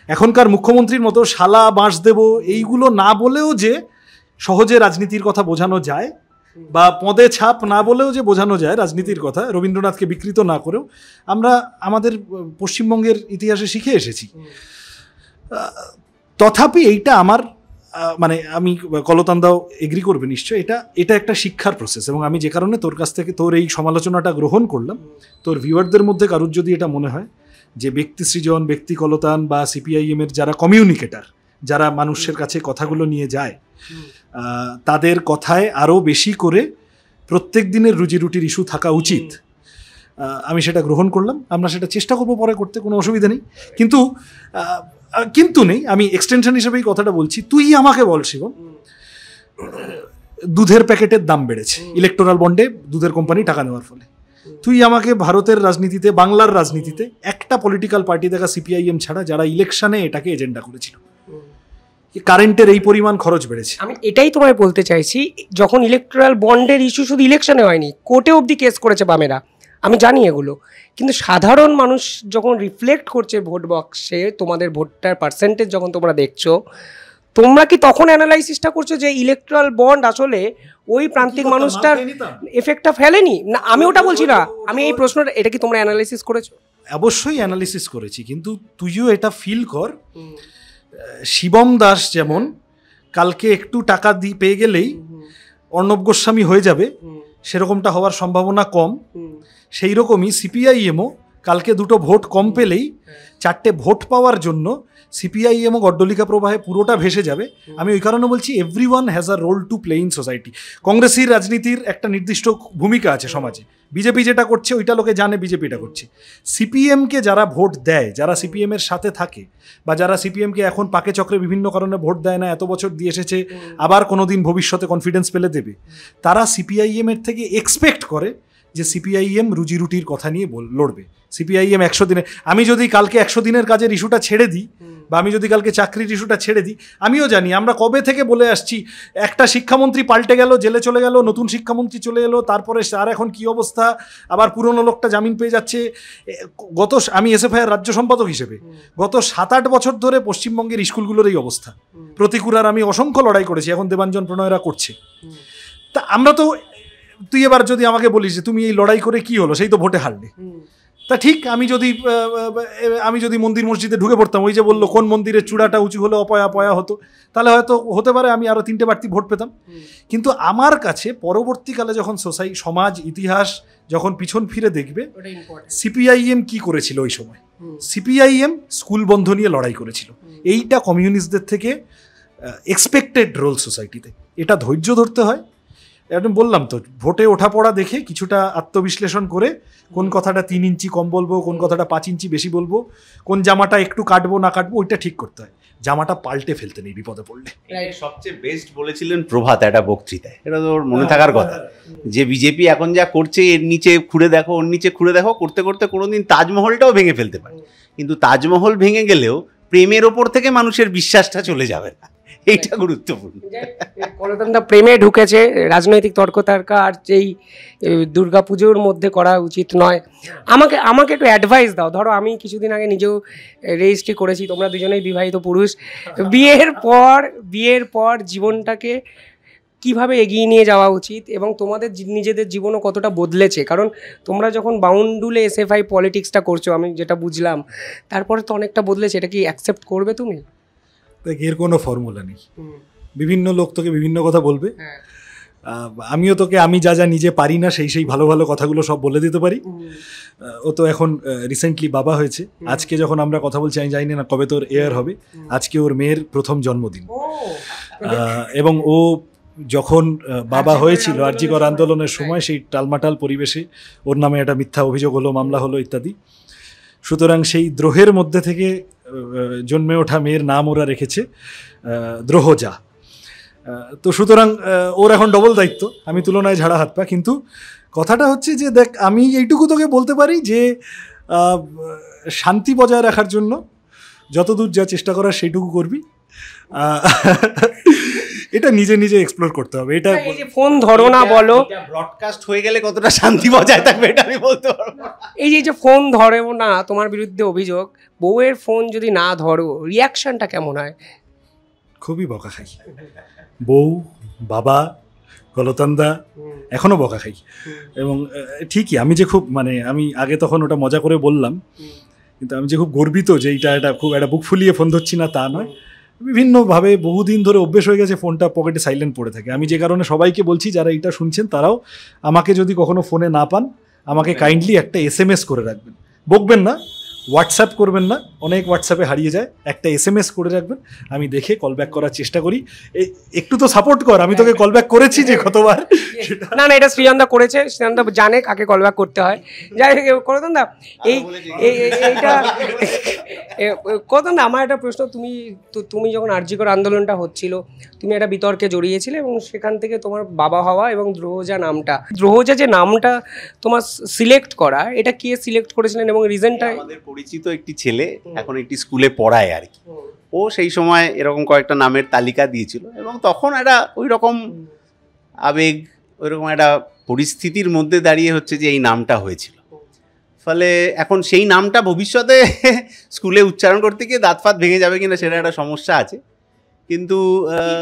এখনকার মুখ্যমন্ত্রীর মতো শালা বাঁশ দেব এইগুলো না বলেও যে সহজে রাজনীতির কথা বোঝানো যায়, বা পদে ছাপ না বলেও যে বোঝানো যায় রাজনীতির কথা, রবীন্দ্রনাথকে বিকৃত না করেও, আমরা আমাদের পশ্চিমবঙ্গের ইতিহাসে শিখে এসেছি। তথাপি এইটা আমার মানে আমি কলতান্দাও এগ্রি করবে নিশ্চয়, এটা একটা শিক্ষার প্রসেস। এবং আমি যে কারণে তোর কাছ থেকে তোর এই সমালোচনাটা গ্রহণ করলাম, তোর ভিউয়ারদের মধ্যে কারুর যদি এটা মনে হয় যে ব্যক্তি সৃজন, ব্যক্তি কলতান বা সিপিআইএম এর যারা কমিউনিকেটার, যারা মানুষের কাছে কথাগুলো নিয়ে যায়, তাদের কথায় আরও বেশি করে প্রত্যেক দিনের রুজি রুটির ইস্যু থাকা উচিত, আমি সেটা গ্রহণ করলাম। আমরা সেটা চেষ্টা করবো পরে করতে, কোনো অসুবিধা নেই। কিন্তু নেই, আমি এক্সটেনশন হিসেবে এই কথাটা বলছি। তুই আমাকে বল শিবম, দুধের প্যাকেটের দাম বেড়েছে ইলেকটোরাল বন্ডে দুধের কোম্পানি টাকা নেওয়ার ফলে। তুই আমাকে ভারতের রাজনীতিতে, বাংলার রাজনীতিতে একটা পলিটিক্যাল পার্টি দেখা সিপিআইএম ছাড়া যারা ইলেকশনে এটাকে এজেন্ডা করেছিল, কারেন্টের এই পরিমাণ খরচ বেড়েছে। আমি এটাই তোমায় বলতে চাইছি, যখন ইলেকটোরাল বন্ডের ইস্যু শুধু ইলেকশনে হয়নি, কোর্টে অবধি কেস করেছে বামেরা, আমি জানি এগুলো, কিন্তু সাধারণ মানুষ যখন রিফ্লেক্ট করছে ভোট বক্সে, তোমাদের ভোটটার পার্সেন্টেজ যখন তোমরা দেখছো, তোমরা কি তখন অ্যানালাইসিসটা করছো যে ইলেকট্রাল বন্ড আসলে ওই প্রান্তিক মানুষটার এফেক্টটা ফেলেনি? না, আমি ওটা বলছি না, আমি এই প্রশ্নটা, এটা কি তোমরা অ্যানালাইসিস করেছো? অবশ্যই অ্যানালিসিস করেছি, কিন্তু তুইও এটা ফিল কর, শিবম দাস যেমন কালকে একটু টাকা পেয়ে গেলেই অর্ণব গোস্বামী হয়ে যাবে, সেরকমটা হওয়ার সম্ভাবনা কম। সেই রকমই সিপিআইএমও কালকে দুটো ভোট কম পেলেই চারটে ভোট পাওয়ার জন্য সিপিআইএমও গড্ডলিকা প্রবাহে পুরোটা ভেসে যাবে। আমি ওই কারণে বলছি everyone has a role to play in society. কংগ্রেসের রাজনীতির একটা নির্দিষ্ট ভূমিকা আছে সমাজে, বিজেপি যেটা করছে ওইটা লোকে জানে বিজেপি এটা করছে। সিপিএমকে যারা ভোট দেয়, যারা সিপিএমের সাথে থাকে, বা যারা সিপিএমকে এখন পাকে চক্রে বিভিন্ন কারণে ভোট দেয় না, এত বছর দিয়ে এসেছে, আবার কোনোদিন ভবিষ্যতে কনফিডেন্স পেলে দেবে, তারা সিপিআইএমের থেকে এক্সপেক্ট করে যে সিপিআইএম রুজি রুটির কথা নিয়ে লড়বে। সিপিআইএম 100 দিনে, আমি যদি কালকে 100 দিনের কাজের ইস্যুটা ছেড়ে দিই, বা আমি যদি কালকে চাকরির ইস্যুটা ছেড়ে দিই, আমিও জানি আমরা কবে থেকে বলে আসছি, একটা শিক্ষামন্ত্রী পাল্টে গেল, জেলে চলে গেল, নতুন শিক্ষামন্ত্রী চলে এলো, তারপরে আর এখন কি অবস্থা, আবার পুরনো লোকটা জামিন পেয়ে যাচ্ছে। আমি এসএফআইয়ের রাজ্য সম্পাদক হিসেবে গত 7-8 বছর ধরে পশ্চিমবঙ্গের স্কুলগুলোর এই অবস্থা, প্রতিকূলার আমি অসংখ্য লড়াই করেছি, এখন দেবাঞ্জন প্রণয়রা করছে। তা আমরা তো, তুই এবার যদি আমাকে বলিস যে তুমি এই লড়াই করে কি হলো, সেই তো ভোটে হারলে, তা ঠিক আমি যদি মন্দির মসজিদে ঢুকে পড়তাম, ওই যে বললো কোন মন্দিরের চূড়াটা উঁচু হলে অপয়া হতো, তাহলে হয়তো হতে পারে আমি আরও 3টে বাড়তি ভোট পেতাম। কিন্তু আমার কাছে পরবর্তীকালে যখন সমাজ ইতিহাস যখন পিছন ফিরে দেখবে, সিপিআইএম কি করেছিল ওই সময়, সিপিআইএম স্কুল বন্ধ নিয়ে লড়াই করেছিল। এইটা কমিউনিস্টদের থেকে এক্সপেক্টেড রোল সোসাইটিতে। এটা ধৈর্য ধরতে হয়। একদম বললাম তো, ভোটে ওঠা পড়া দেখে কিছুটা আত্মবিশ্লেষণ করে কোন কথাটা 3 ইঞ্চি কম বলবো, কোন কথাটা 5 ইঞ্চি বেশি বলবো, কোন জামাটা একটু কাটবো না কাটবো, ওইটা ঠিক করতে হয়। জামাটা পাল্টে ফেলতে নেই বিপদে পড়লে। সবচেয়ে বেস্ট বলেছিলেন প্রভাত একটা বক্তৃতায়, এটা তো ওর মনে থাকার কথা, যে বিজেপি এখন যা করছে এর নিচে খুঁড়ে দেখো, ওর নিচে খুঁড়ে দেখো, করতে করতে কোনোদিন তাজমহলটাও ভেঙে ফেলতে পারে। কিন্তু তাজমহল ভেঙে গেলেও প্রেমের ওপর থেকে মানুষের বিশ্বাসটা চলে যাবে না, এইটা গুরুত্বপূর্ণ। কলকাতা প্রেমে ঢুকেছে, রাজনৈতিক তর্কতার্কা আর যেই দুর্গাপুজোর মধ্যে করা উচিত নয়। আমাকে একটু অ্যাডভাইস দাও। ধরো আমি কিছুদিন আগে নিজেও রেজিস্ট্রি করেছি, তোমরা দুজনেই বিবাহিত পুরুষ। বিয়ের পর জীবনটাকে কিভাবে এগিয়ে নিয়ে যাওয়া উচিত এবং তোমাদের নিজেদের জীবনও কতটা বদলেছে? কারণ তোমরা যখন বাউন্ডুলে এসএফআই পলিটিক্সটা করছো, আমি যেটা বুঝলাম, তারপরে তো অনেকটা বদলেছে। এটা কি অ্যাকসেপ্ট করবে তুমি? এর কোনো ফর্মুলা নেই, বিভিন্ন লোক তোকে বিভিন্ন কথা বলবে। আমিও তোকে আমি যা নিজে পারি না সেই ভালো ভালো কথাগুলো সব বলে দিতে পারি। ও তো এখন রিসেন্টলি বাবা হয়েছে। আজকে যখন আমরা কথা বলছি, আমি জানি না কবে তোর এয়ার হবে, আজকে ওর মেয়ের প্রথম জন্মদিন। এবং ও যখন বাবা হয়েছিল আরজি কর আন্দোলনের সময়, সেই টালমাটাল পরিবেশে ওর নামে একটা মিথ্যা অভিযোগ হলো, মামলা হলো ইত্যাদি। সুতরাং সেই দ্রোহের মধ্যে থেকে জন্মে ওঠা মেয়ের নাম ওরা রেখেছে দ্রোহজা। তো সুতরাং ওর এখন ডবল দায়িত্ব, আমি তুলনায় ঝাড়া হাত পা। কিন্তু কথাটা হচ্ছে যে দেখ, আমি এইটুকু তোকে বলতে পারি যে শান্তি বজায় রাখার জন্য যতদূর যা চেষ্টা করার সেইটুকু করবি। এটা নিজে নিজে এক্সপ্লোর করতে হবে। এটা ফোন ধরো না বলো, ব্রডকাস্ট হয়ে গেলে কতটা শান্তি বজায় থাকবে এটা আমি বলতে পারবো। এই যে ফোন ধরো না, তোমার বিরুদ্ধে অভিযোগ, বউয়ের ফোন যদি না ধরো রিয়াকশনটা কেমন হয়? খুবই বকা খাই। বউ, বাবা, কলতান্দা এখনো বকা খাই। এবং ঠিকই আমি যে খুব আমি আগে তখন ওটা মজা করে বললাম, কিন্তু আমি যে খুব গর্বিত যে এটা খুব একটা বুক ফুলিয়ে ফোন ধরছি না তা নয়। বিভিন্নভাবে বহুদিন ধরে অভ্যেস হয়ে গেছে ফোনটা পকেটে সাইলেন্ট পড়ে থাকে। আমি যে কারণে সবাইকে বলছি, যারা এটা শুনছেন তারাও আমাকে যদি কখনো ফোনে না পান, আমাকে কাইন্ডলি একটা SMS করে রাখবেন। বকবেন না, হোয়াটসঅ্যাপ করবেন না, অনেক হোয়াটসঅ্যাপে হারিয়ে যায়। একটা SMS করে রাখবেন, আমি দেখে কল ব্যাক করার চেষ্টা করি। একটু তো সাপোর্ট কর, আমি তোকে কল ব্যাক করেছি যে কতবার। না এটা শ্রীয়ন্দা করেছে, শ্রীয়ন্দা জানে কাকে কল ব্যাক করতে হয়। যাই হোক কলতান্দা, এইটা কলতান্দা, আমার একটা প্রশ্ন, তুমি যখন আরজি কর আন্দোলনটা হচ্ছিল, তুমি একটা বিতর্কে জড়িয়েছিলে এবং সেখান থেকে তোমার বাবা হওয়া এবং দ্রোহজা দ্রোহজা যে নামটা তোমার সিলেক্ট করা, এটা কে সিলেক্ট করেছিলেন এবং রিজনটা? আমাদের পরিচিত একটি ছেলে এখন একটি স্কুলে পড়ায় আর কি, ও সেই সময় এরকম কয়েকটা নামের তালিকা দিয়েছিল এবং তখন একটা ওই রকম আবেগ, ওইরকম একটা পরিস্থিতির মধ্যে দাঁড়িয়ে হচ্ছে যে এই নামটা হয়েছিল। ফলে এখন সেই নামটা ভবিষ্যতে স্কুলে উচ্চারণ করতে গিয়ে দাঁত ফাত ভেঙে যাবে কিনা সেটা একটা সমস্যা আছে। কিন্তু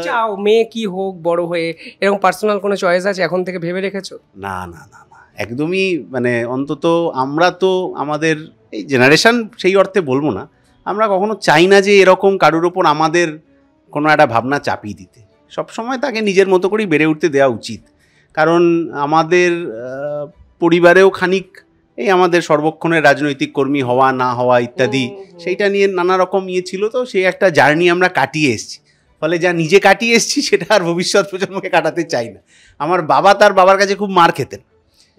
চাও মেয়ে কি হোক বড় হয়ে, এরকম পার্সোনাল কোনো চয়েস আছে এখন থেকে ভেবে রেখেছো? না না না না, একদমই অন্তত আমরা তো আমাদের এই জেনারেশন সেই অর্থে বলবো না, আমরা কখনো চাই না যে এরকম কারোর ওপর আমাদের কোনো একটা ভাবনা চাপিয়ে দিতে। সবসময় তাকে নিজের মতো করেই বেড়ে উঠতে দেওয়া উচিত। কারণ আমাদের পরিবারেও খানিক এই আমাদের সর্বক্ষণের রাজনৈতিক কর্মী হওয়া না হওয়া ইত্যাদি, সেইটা নিয়ে নানা রকম ছিল। তো সেই একটা জার্নি আমরা কাটিয়ে এসেছি। ফলে যা নিজে কাটিয়ে এসেছি সেটা আর ভবিষ্যৎ প্রজন্মকে কাটাতে চাই না। আমার বাবা তার বাবার কাছে খুব মার খেতেন,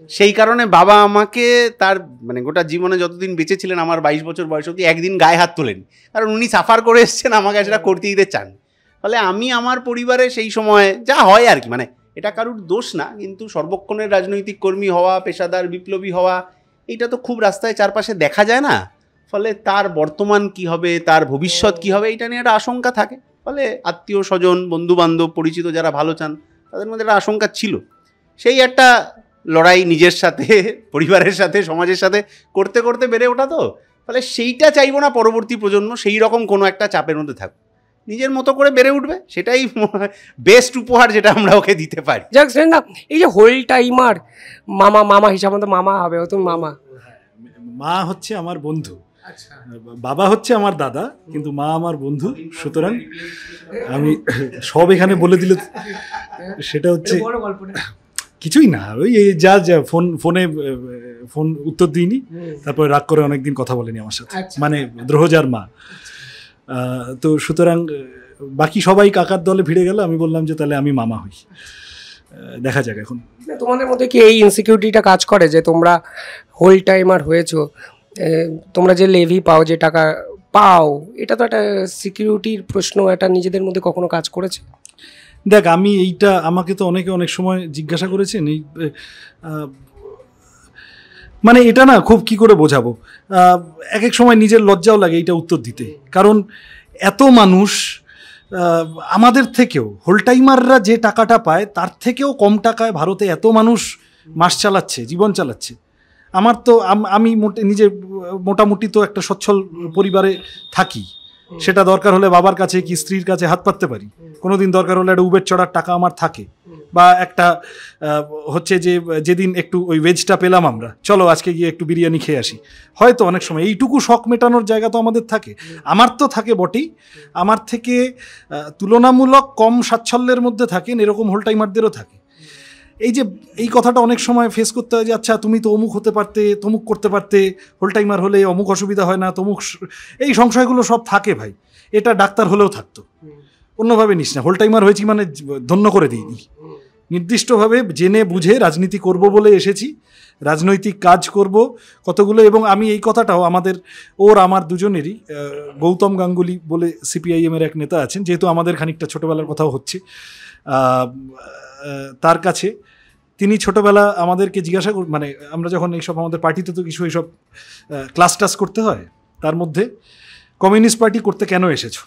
সেই কারণে বাবা আমাকে তার গোটা জীবনে যতদিন বেঁচে ছিলেন, আমার 22 বছর বয়স অবধি একদিন গায়ে হাত তোলেন, কারণ উনি সাফার করে এসছেন, আমাকে সেটা করতে দিতে চান। ফলে আমি আমার পরিবারে সেই সময় যা হয় আর কি, এটা কারুর দোষ না, কিন্তু সর্বক্ষণের রাজনৈতিক কর্মী হওয়া, পেশাদার বিপ্লবী হওয়া, এইটা তো খুব রাস্তায় চারপাশে দেখা যায় না। ফলে তার বর্তমান কি হবে, তার ভবিষ্যৎ কি হবে, এটা নিয়ে একটা আশঙ্কা থাকে। ফলে আত্মীয় স্বজন, বন্ধুবান্ধব, পরিচিত যারা ভালো চান, তাদের মধ্যে একটা আশঙ্কা ছিল। সেই একটা লড়াই নিজের সাথে, পরিবারের সাথে, সমাজের সাথে করতে করতে বেড়ে ওঠা। তো ফলে সেইটা চাইবো না পরবর্তী প্রজন্ম সেই রকম কোনো একটা চাপের মধ্যে থাকুক, নিজের মতো করে বেড়ে উঠবে, সেটাই বেস্ট উপহার যেটা আমরা ওকে দিতে পারি। যাক শ্রেন্দা, এই যে হোল টাইমার মামা হিসাব মতো মামা হবে, ও তুমি মামা মা হচ্ছে আমার বন্ধু, আচ্ছা, বাবা হচ্ছে আমার দাদা, কিন্তু মা আমার বন্ধু। সুতরাং আমি সব এখানে বলে দিলে সেটা হচ্ছে বড় গল্পটা। কিছুই না, ওই যা ফোন উত্তর দিইনি, তারপরে রাগ করে অনেকদিন কথা বলেনি আমার সাথে, মানে দ্রোহজার মা। তো সুতরাং বাকি সবাই কাকার দলে ভিড়ে গেল, আমি বললাম যে তাহলে আমি মামা হই, দেখা যাক। এখন তোমাদের মধ্যে কি এই ইনসিকিউরিটিটা কাজ করে যে তোমরা হোল টাইমার হয়েছো, তোমরা যে লেভি পাও, যে টাকা পাও, এটা তো একটা সিকিউরিটির প্রশ্ন, এটা নিজেদের মধ্যে কখনো কাজ করেছে? দেখ, আমি এইটা, আমাকে তো অনেকে অনেক সময় জিজ্ঞাসা করেছেন, এই মানে এটা না খুব কি করে বোঝাবো, এক এক সময় নিজের লজ্জাও লাগে এইটা উত্তর দিতে, কারণ এত মানুষ আমাদের থেকেও, হোল টাইমাররা যে টাকাটা পায় তার থেকেও কম টাকায় ভারতে এত মানুষ মাস চালাচ্ছে, জীবন চালাচ্ছে। আমার তো আমি নিজে মোটামুটি তো একটা সচ্ছল পরিবারে থাকি, সেটা দরকার হলে বাবার কাছে কি স্ত্রীর কাছে হাত পাততে পারি, কোনোদিন দরকার হলে একটা উবের চড়ার টাকা আমার থাকে, বা একটা হচ্ছে যে যেদিন একটু ওই ভেজটা পেলাম আমরা, চলো আজকে গিয়ে একটু বিরিয়ানি খেয়ে আসি, হয়তো অনেক সময় এইটুকু শখ মেটানোর জায়গা তো আমাদের থাকে। আমার তো থাকে বটেই, আমার থেকে তুলনামূলক কম স্বাচ্ছল্যের মধ্যে থাকেন এরকম হোল টাইমারদেরও থাকে। এই যে এই কথাটা অনেক সময় ফেস করতে হয় যে আচ্ছা তুমি তো অমুক হতে পারতে, তমুক করতে পারতে, হোল টাইমার হলে অমুক অসুবিধা হয় না, তমুক, এই সংশয়গুলো সব থাকে ভাই। এটা ডাক্তার হলেও থাকতো, অন্যভাবে নিস না। হোল টাইমার হয়েছি মানে ধন্য করে দিইনি, নির্দিষ্টভাবে জেনে বুঝে রাজনীতি করব বলে এসেছি, রাজনৈতিক কাজ করব কতগুলো। এবং আমি এই কথাটাও আমার দুজনেরই, গৌতম গাঙ্গুলি বলে সিপিআইএমের এক নেতা আছেন, যেহেতু আমাদের খানিকটা ছোটোবেলার কথাও হচ্ছে, তার কাছে তিনি ছোটোবেলা আমাদেরকে জিজ্ঞাসা মানে আমরা যখন এইসব, আমাদের পার্টিতে তো কিছু এইসব ক্লাস টাস করতে হয়, তার মধ্যে কমিউনিস্ট পার্টি করতে কেন এসেছো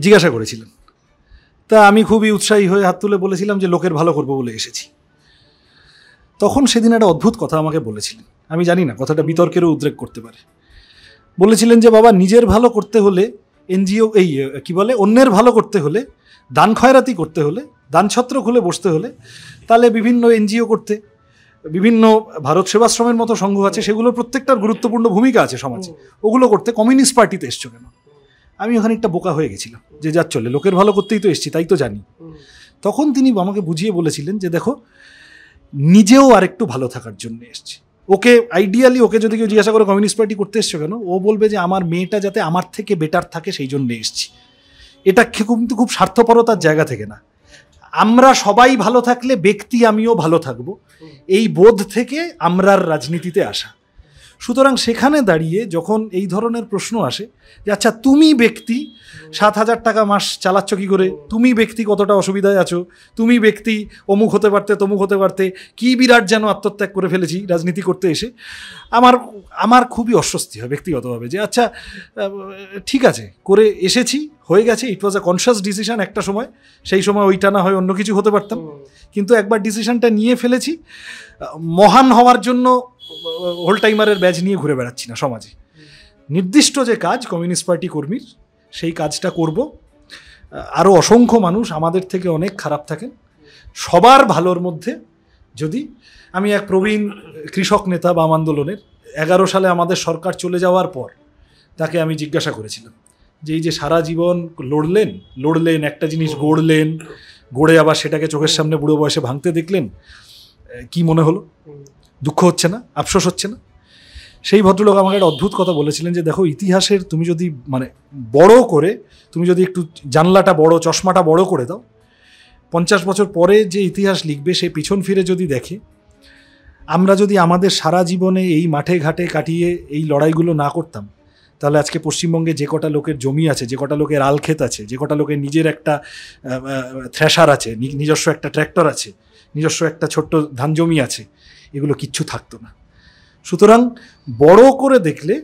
জিজ্ঞাসা করেছিলেন। তা আমি খুবই উৎসাহী হয়ে হাত তুলে বলেছিলাম যে লোকের ভালো করবো বলে এসেছি। তখন সেদিন একটা অদ্ভুত কথা আমাকে বলেছিলেন, আমি জানি না কথাটা বিতর্কেরও উদ্রেক করতে পারে। বলেছিলেন যে বাবা, নিজের ভালো করতে হলে এনজিও, এই কি বলে, অন্যের ভালো করতে হলে, দান খয়রাতি করতে হলে, দানছত্র খুলে বসতে হলে, তাহলে বিভিন্ন এনজিও করতে, বিভিন্ন ভারত সেবাশ্রমের মতো সংঘ আছে, সেগুলোর প্রত্যেকটার গুরুত্বপূর্ণ ভূমিকা আছে সমাজে, ওগুলো করতে কমিউনিস্ট পার্টিতে এসছো কেন? আমি ওখানে একটা বোকা হয়ে গেছিলাম যে যার চলে, লোকের ভালো করতেই তো এসছি, তাই তো জানি। তখন তিনি আমাকে বুঝিয়ে বলেছিলেন যে দেখো, নিজেও আরেকটু ভালো থাকার জন্য এসছি। ওকে আইডিয়ালি, ওকে যদি কেউ জিজ্ঞাসা করে কমিউনিস্ট পার্টি করতে এসছো কেন, ও বলবে যে আমার মেয়েটা যাতে আমার থেকে বেটার থাকে সেই জন্য এসছি। এটা কিন্তু খুব স্বার্থপরতার জায়গা থেকে না, আমরা সবাই ভালো থাকলে ব্যক্তি আমিও ভালো থাকবো, এই বোধ থেকে আমরার রাজনীতিতে আসা। সুতরাং সেখানে দাঁড়িয়ে যখন এই ধরনের প্রশ্ন আসে যে আচ্ছা তুমি ব্যক্তি 7,000 টাকা মাস চালাচ্ছ কি করে, তুমি ব্যক্তি কতটা অসুবিধায় আছো, তুমি ব্যক্তি অমুক হতে পারতে, তমুক হতে পারতে, কি বিরাট যেন আত্মত্যাগ করে ফেলেছি রাজনীতি করতে এসে, আমার খুবই অস্বস্তি হয় ব্যক্তিগতভাবে যে আচ্ছা ঠিক আছে, করে এসেছি, হয়ে গেছে, ইট ওয়াজ আ কনসিয়াস ডিসিশন একটা সময়, সেই সময় ওইটা না হয় অন্য কিছু হতে পারতাম, কিন্তু একবার ডিসিশনটা নিয়ে ফেলেছি, মহান হওয়ার জন্য হোল টাইমারের ব্যাজ নিয়ে ঘুরে বেড়াচ্ছি না সমাজে। নির্দিষ্ট যে কাজ কমিউনিস্ট পার্টি কর্মীর, সেই কাজটা করব। আরও অসংখ্য মানুষ আমাদের থেকে অনেক খারাপ থাকেন, সবার ভালোর মধ্যে যদি, আমি এক প্রবীণ কৃষক নেতা বাম আন্দোলনের, 11 সালে আমাদের সরকার চলে যাওয়ার পর তাকে আমি জিজ্ঞাসা করেছিলাম যে এই যে সারা জীবন লড়লেন একটা জিনিস গড়ে আবার সেটাকে চোখের সামনে বুড়ো বয়সে ভাঙতে দেখলেন, কি মনে হলো, দুঃখ হচ্ছে না, আফসোস হচ্ছে না? সেই ভদ্রলোক আমাকে একটা অদ্ভুত কথা বলেছিলেন যে দেখো, ইতিহাসের তুমি যদি মানে বড় করে, তুমি যদি একটু জানলাটা বড়, চশমাটা বড় করে দাও, 50 বছর পরে যে ইতিহাস লিখবে সে পিছন ফিরে যদি দেখে, আমরা যদি আমাদের সারা জীবনে এই মাঠে ঘাটে কাটিয়ে এই লড়াইগুলো না করতাম, তাহলে আজকে পশ্চিমবঙ্গে যে কটা লোকের জমি আছে, যে কটা লোকের আলক্ষেত আছে, যে কটা লোকের নিজের একটা থ্রেশার আছে, নিজস্ব একটা ট্র্যাক্টর আছে, নিজস্ব একটা ছোট্ট ধান জমি আছে, এগুলো কিচ্ছু থাকতো না। সুতরাং বড় করে দেখলে,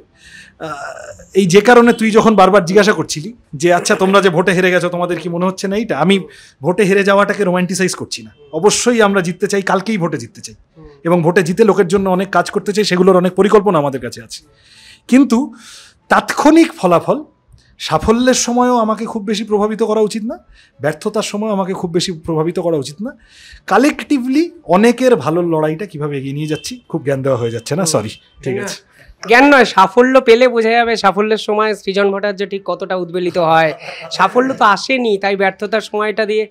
এই যে কারণে তুই যখন বারবার জিজ্ঞাসা করছিলি যে আচ্ছা তোমরা যে ভোটে হেরে গেছো তোমাদের কি মনে হচ্ছে না, এইটা আমি ভোটে হেরে যাওয়াটাকে রোমান্টিসাইজ করছি না। অবশ্যই আমরা জিততে চাই, কালকেই ভোটে জিততে চাই, এবং ভোটে জিতে লোকের জন্য অনেক কাজ করতে চাই, সেগুলোর অনেক পরিকল্পনা আমাদের কাছে আছে। কিন্তু তাৎক্ষণিক ফলাফল সাফল্যের সময়ও আমাকে খুব বেশি প্রভাবিত করা উচিত না, ব্যর্থতার সময় আমাকে খুব বেশি প্রভাবিত করা উচিত না। কালেকটিভলি অনেকের ভালো লড়াইটা কিভাবে এগিয়ে নিয়ে যাচ্ছি, খুব জ্ঞান দেওয়া হয়ে যাচ্ছে না, সরি, ঠিক আছে। জ্ঞান নয়, সাফল্য পেলে বোঝা যাবে সাফল্যের সময় সৃজন ভট্টাচার্য ঠিক কতটা উদ্বেলিত হয়। সাফল্য তো আসেনি, তাই ব্যর্থতার সময়টা দিয়ে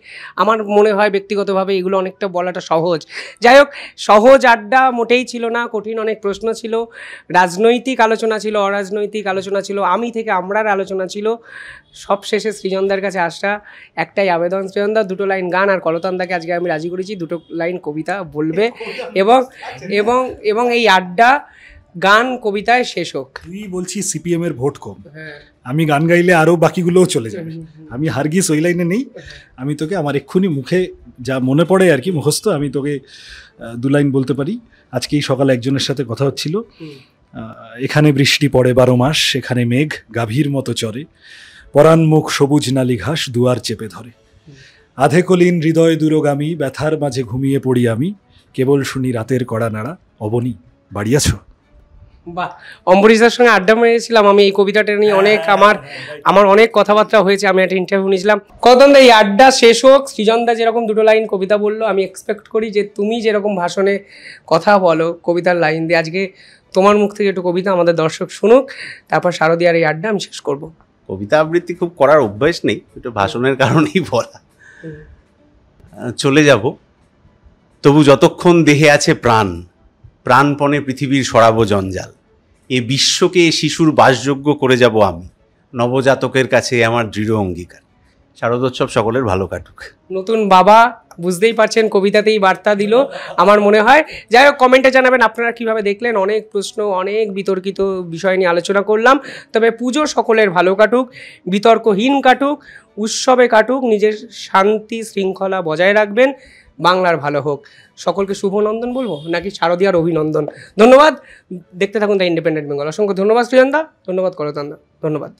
আমার মনে হয় ব্যক্তিগতভাবে এগুলো অনেকটা বলাটা সহজ। যাই হোক, সহজ আড্ডা মোটেই ছিল না, কঠিন অনেক প্রশ্ন ছিল, রাজনৈতিক আলোচনা ছিল, অরাজনৈতিক আলোচনা ছিল, আমি থেকে আমরার আলোচনা ছিল। সব শেষে সৃজনদার কাছে আসা একটাই আবেদন, সৃজনদা 2টো লাইন গান, আর কলতানদাকে আজকে আমি রাজি করেছি 2টো লাইন কবিতা বলবে, এবং এবং এবং এই আড্ডা গান কবিতায় শেষ হোক। তুই বলছি সিপিএম এর ভোট কম, আমি গান গাইলে আরো বাকিগুলোও চলে যাবে, আমি হারগিস ওই লাইনে নেই। আমি তোকে আমার এক্ষুনি মুখে যা মনে পড়ে আর কি, মুখস্থ, আমি তোকে 2 লাইন বলতে পারি। আজকেই সকালে একজনের সাথে কথা হচ্ছিল, এখানে বৃষ্টি পড়ে 12 মাস, এখানে মেঘ গাভীর মতো চরে, পরাণ মুখ সবুজ নালি ঘাস দুয়ার চেপে ধরে, আধে কলিন হৃদয় দূরগামী, ব্যথার মাঝে ঘুমিয়ে পড়ি আমি, কেবল শুনি রাতের কড়া নাড়া, অবনী বাড়ি আছো। বাহ, অম্বরীশদার সঙ্গে আড্ডা মেরেছিলাম আমি এই কবিতাটা নিয়ে, অনেক আমার অনেক কথাবার্তা হয়েছে, আমি একটা ইন্টারভিউ নিয়েছিলাম। কতদা এই আড্ডা শেষ হোক, সৃজনদা যেরকম 2টো লাইন কবিতা বললো, আমি এক্সপেক্ট করি যে তুমি যেরকম ভাষণে কথা বলো কবিতার লাইন দিয়ে, আজকে তোমার মুখ থেকে একটু কবিতা আমাদের দর্শক শুনুক, তারপর শারদিয়ার এই আড্ডা আমি শেষ করব। কবিতা আবৃত্তি খুব করার অভ্যাস নেই, একটু ভাষণের কারণেই বলা। চলে যাব, তবু যতক্ষণ দেহে আছে প্রাণ, প্রাণপণে পৃথিবীর সরাবো জঞ্জাল, এ বিশ্বকে শিশুর বাসযোগ্য করে যাব আমি, নবজাতকের কাছে আমার দৃঢ় অঙ্গীকার। শারদোৎসব সকলের ভালো কাটুক। নতুন বাবা, বুঝতেই পারছেন কবিতাতেই বার্তা দিল আমার মনে হয়। যাই হোক, কমেন্টে জানাবেন আপনারা কিভাবে দেখলেন। অনেক প্রশ্ন, অনেক বিতর্কিত বিষয় নিয়ে আলোচনা করলাম। তবে পুজো সকলের ভালো কাটুক, বিতর্কহীন কাটুক, উৎসবে কাটুক, নিজের শান্তি শৃঙ্খলা বজায় রাখবেন, বাংলার ভালো হোক। সকলকে শুভনন্দন বলবো নাকি শারদিয়ার অভিনন্দন? ধন্যবাদ, দেখতে থাকুন দ্য ইন্ডিপেন্ডেন্ট বেঙ্গল। অসংখ্য ধন্যবাদ সৃজনদা, ধন্যবাদ কলতানদা, ধন্যবাদ।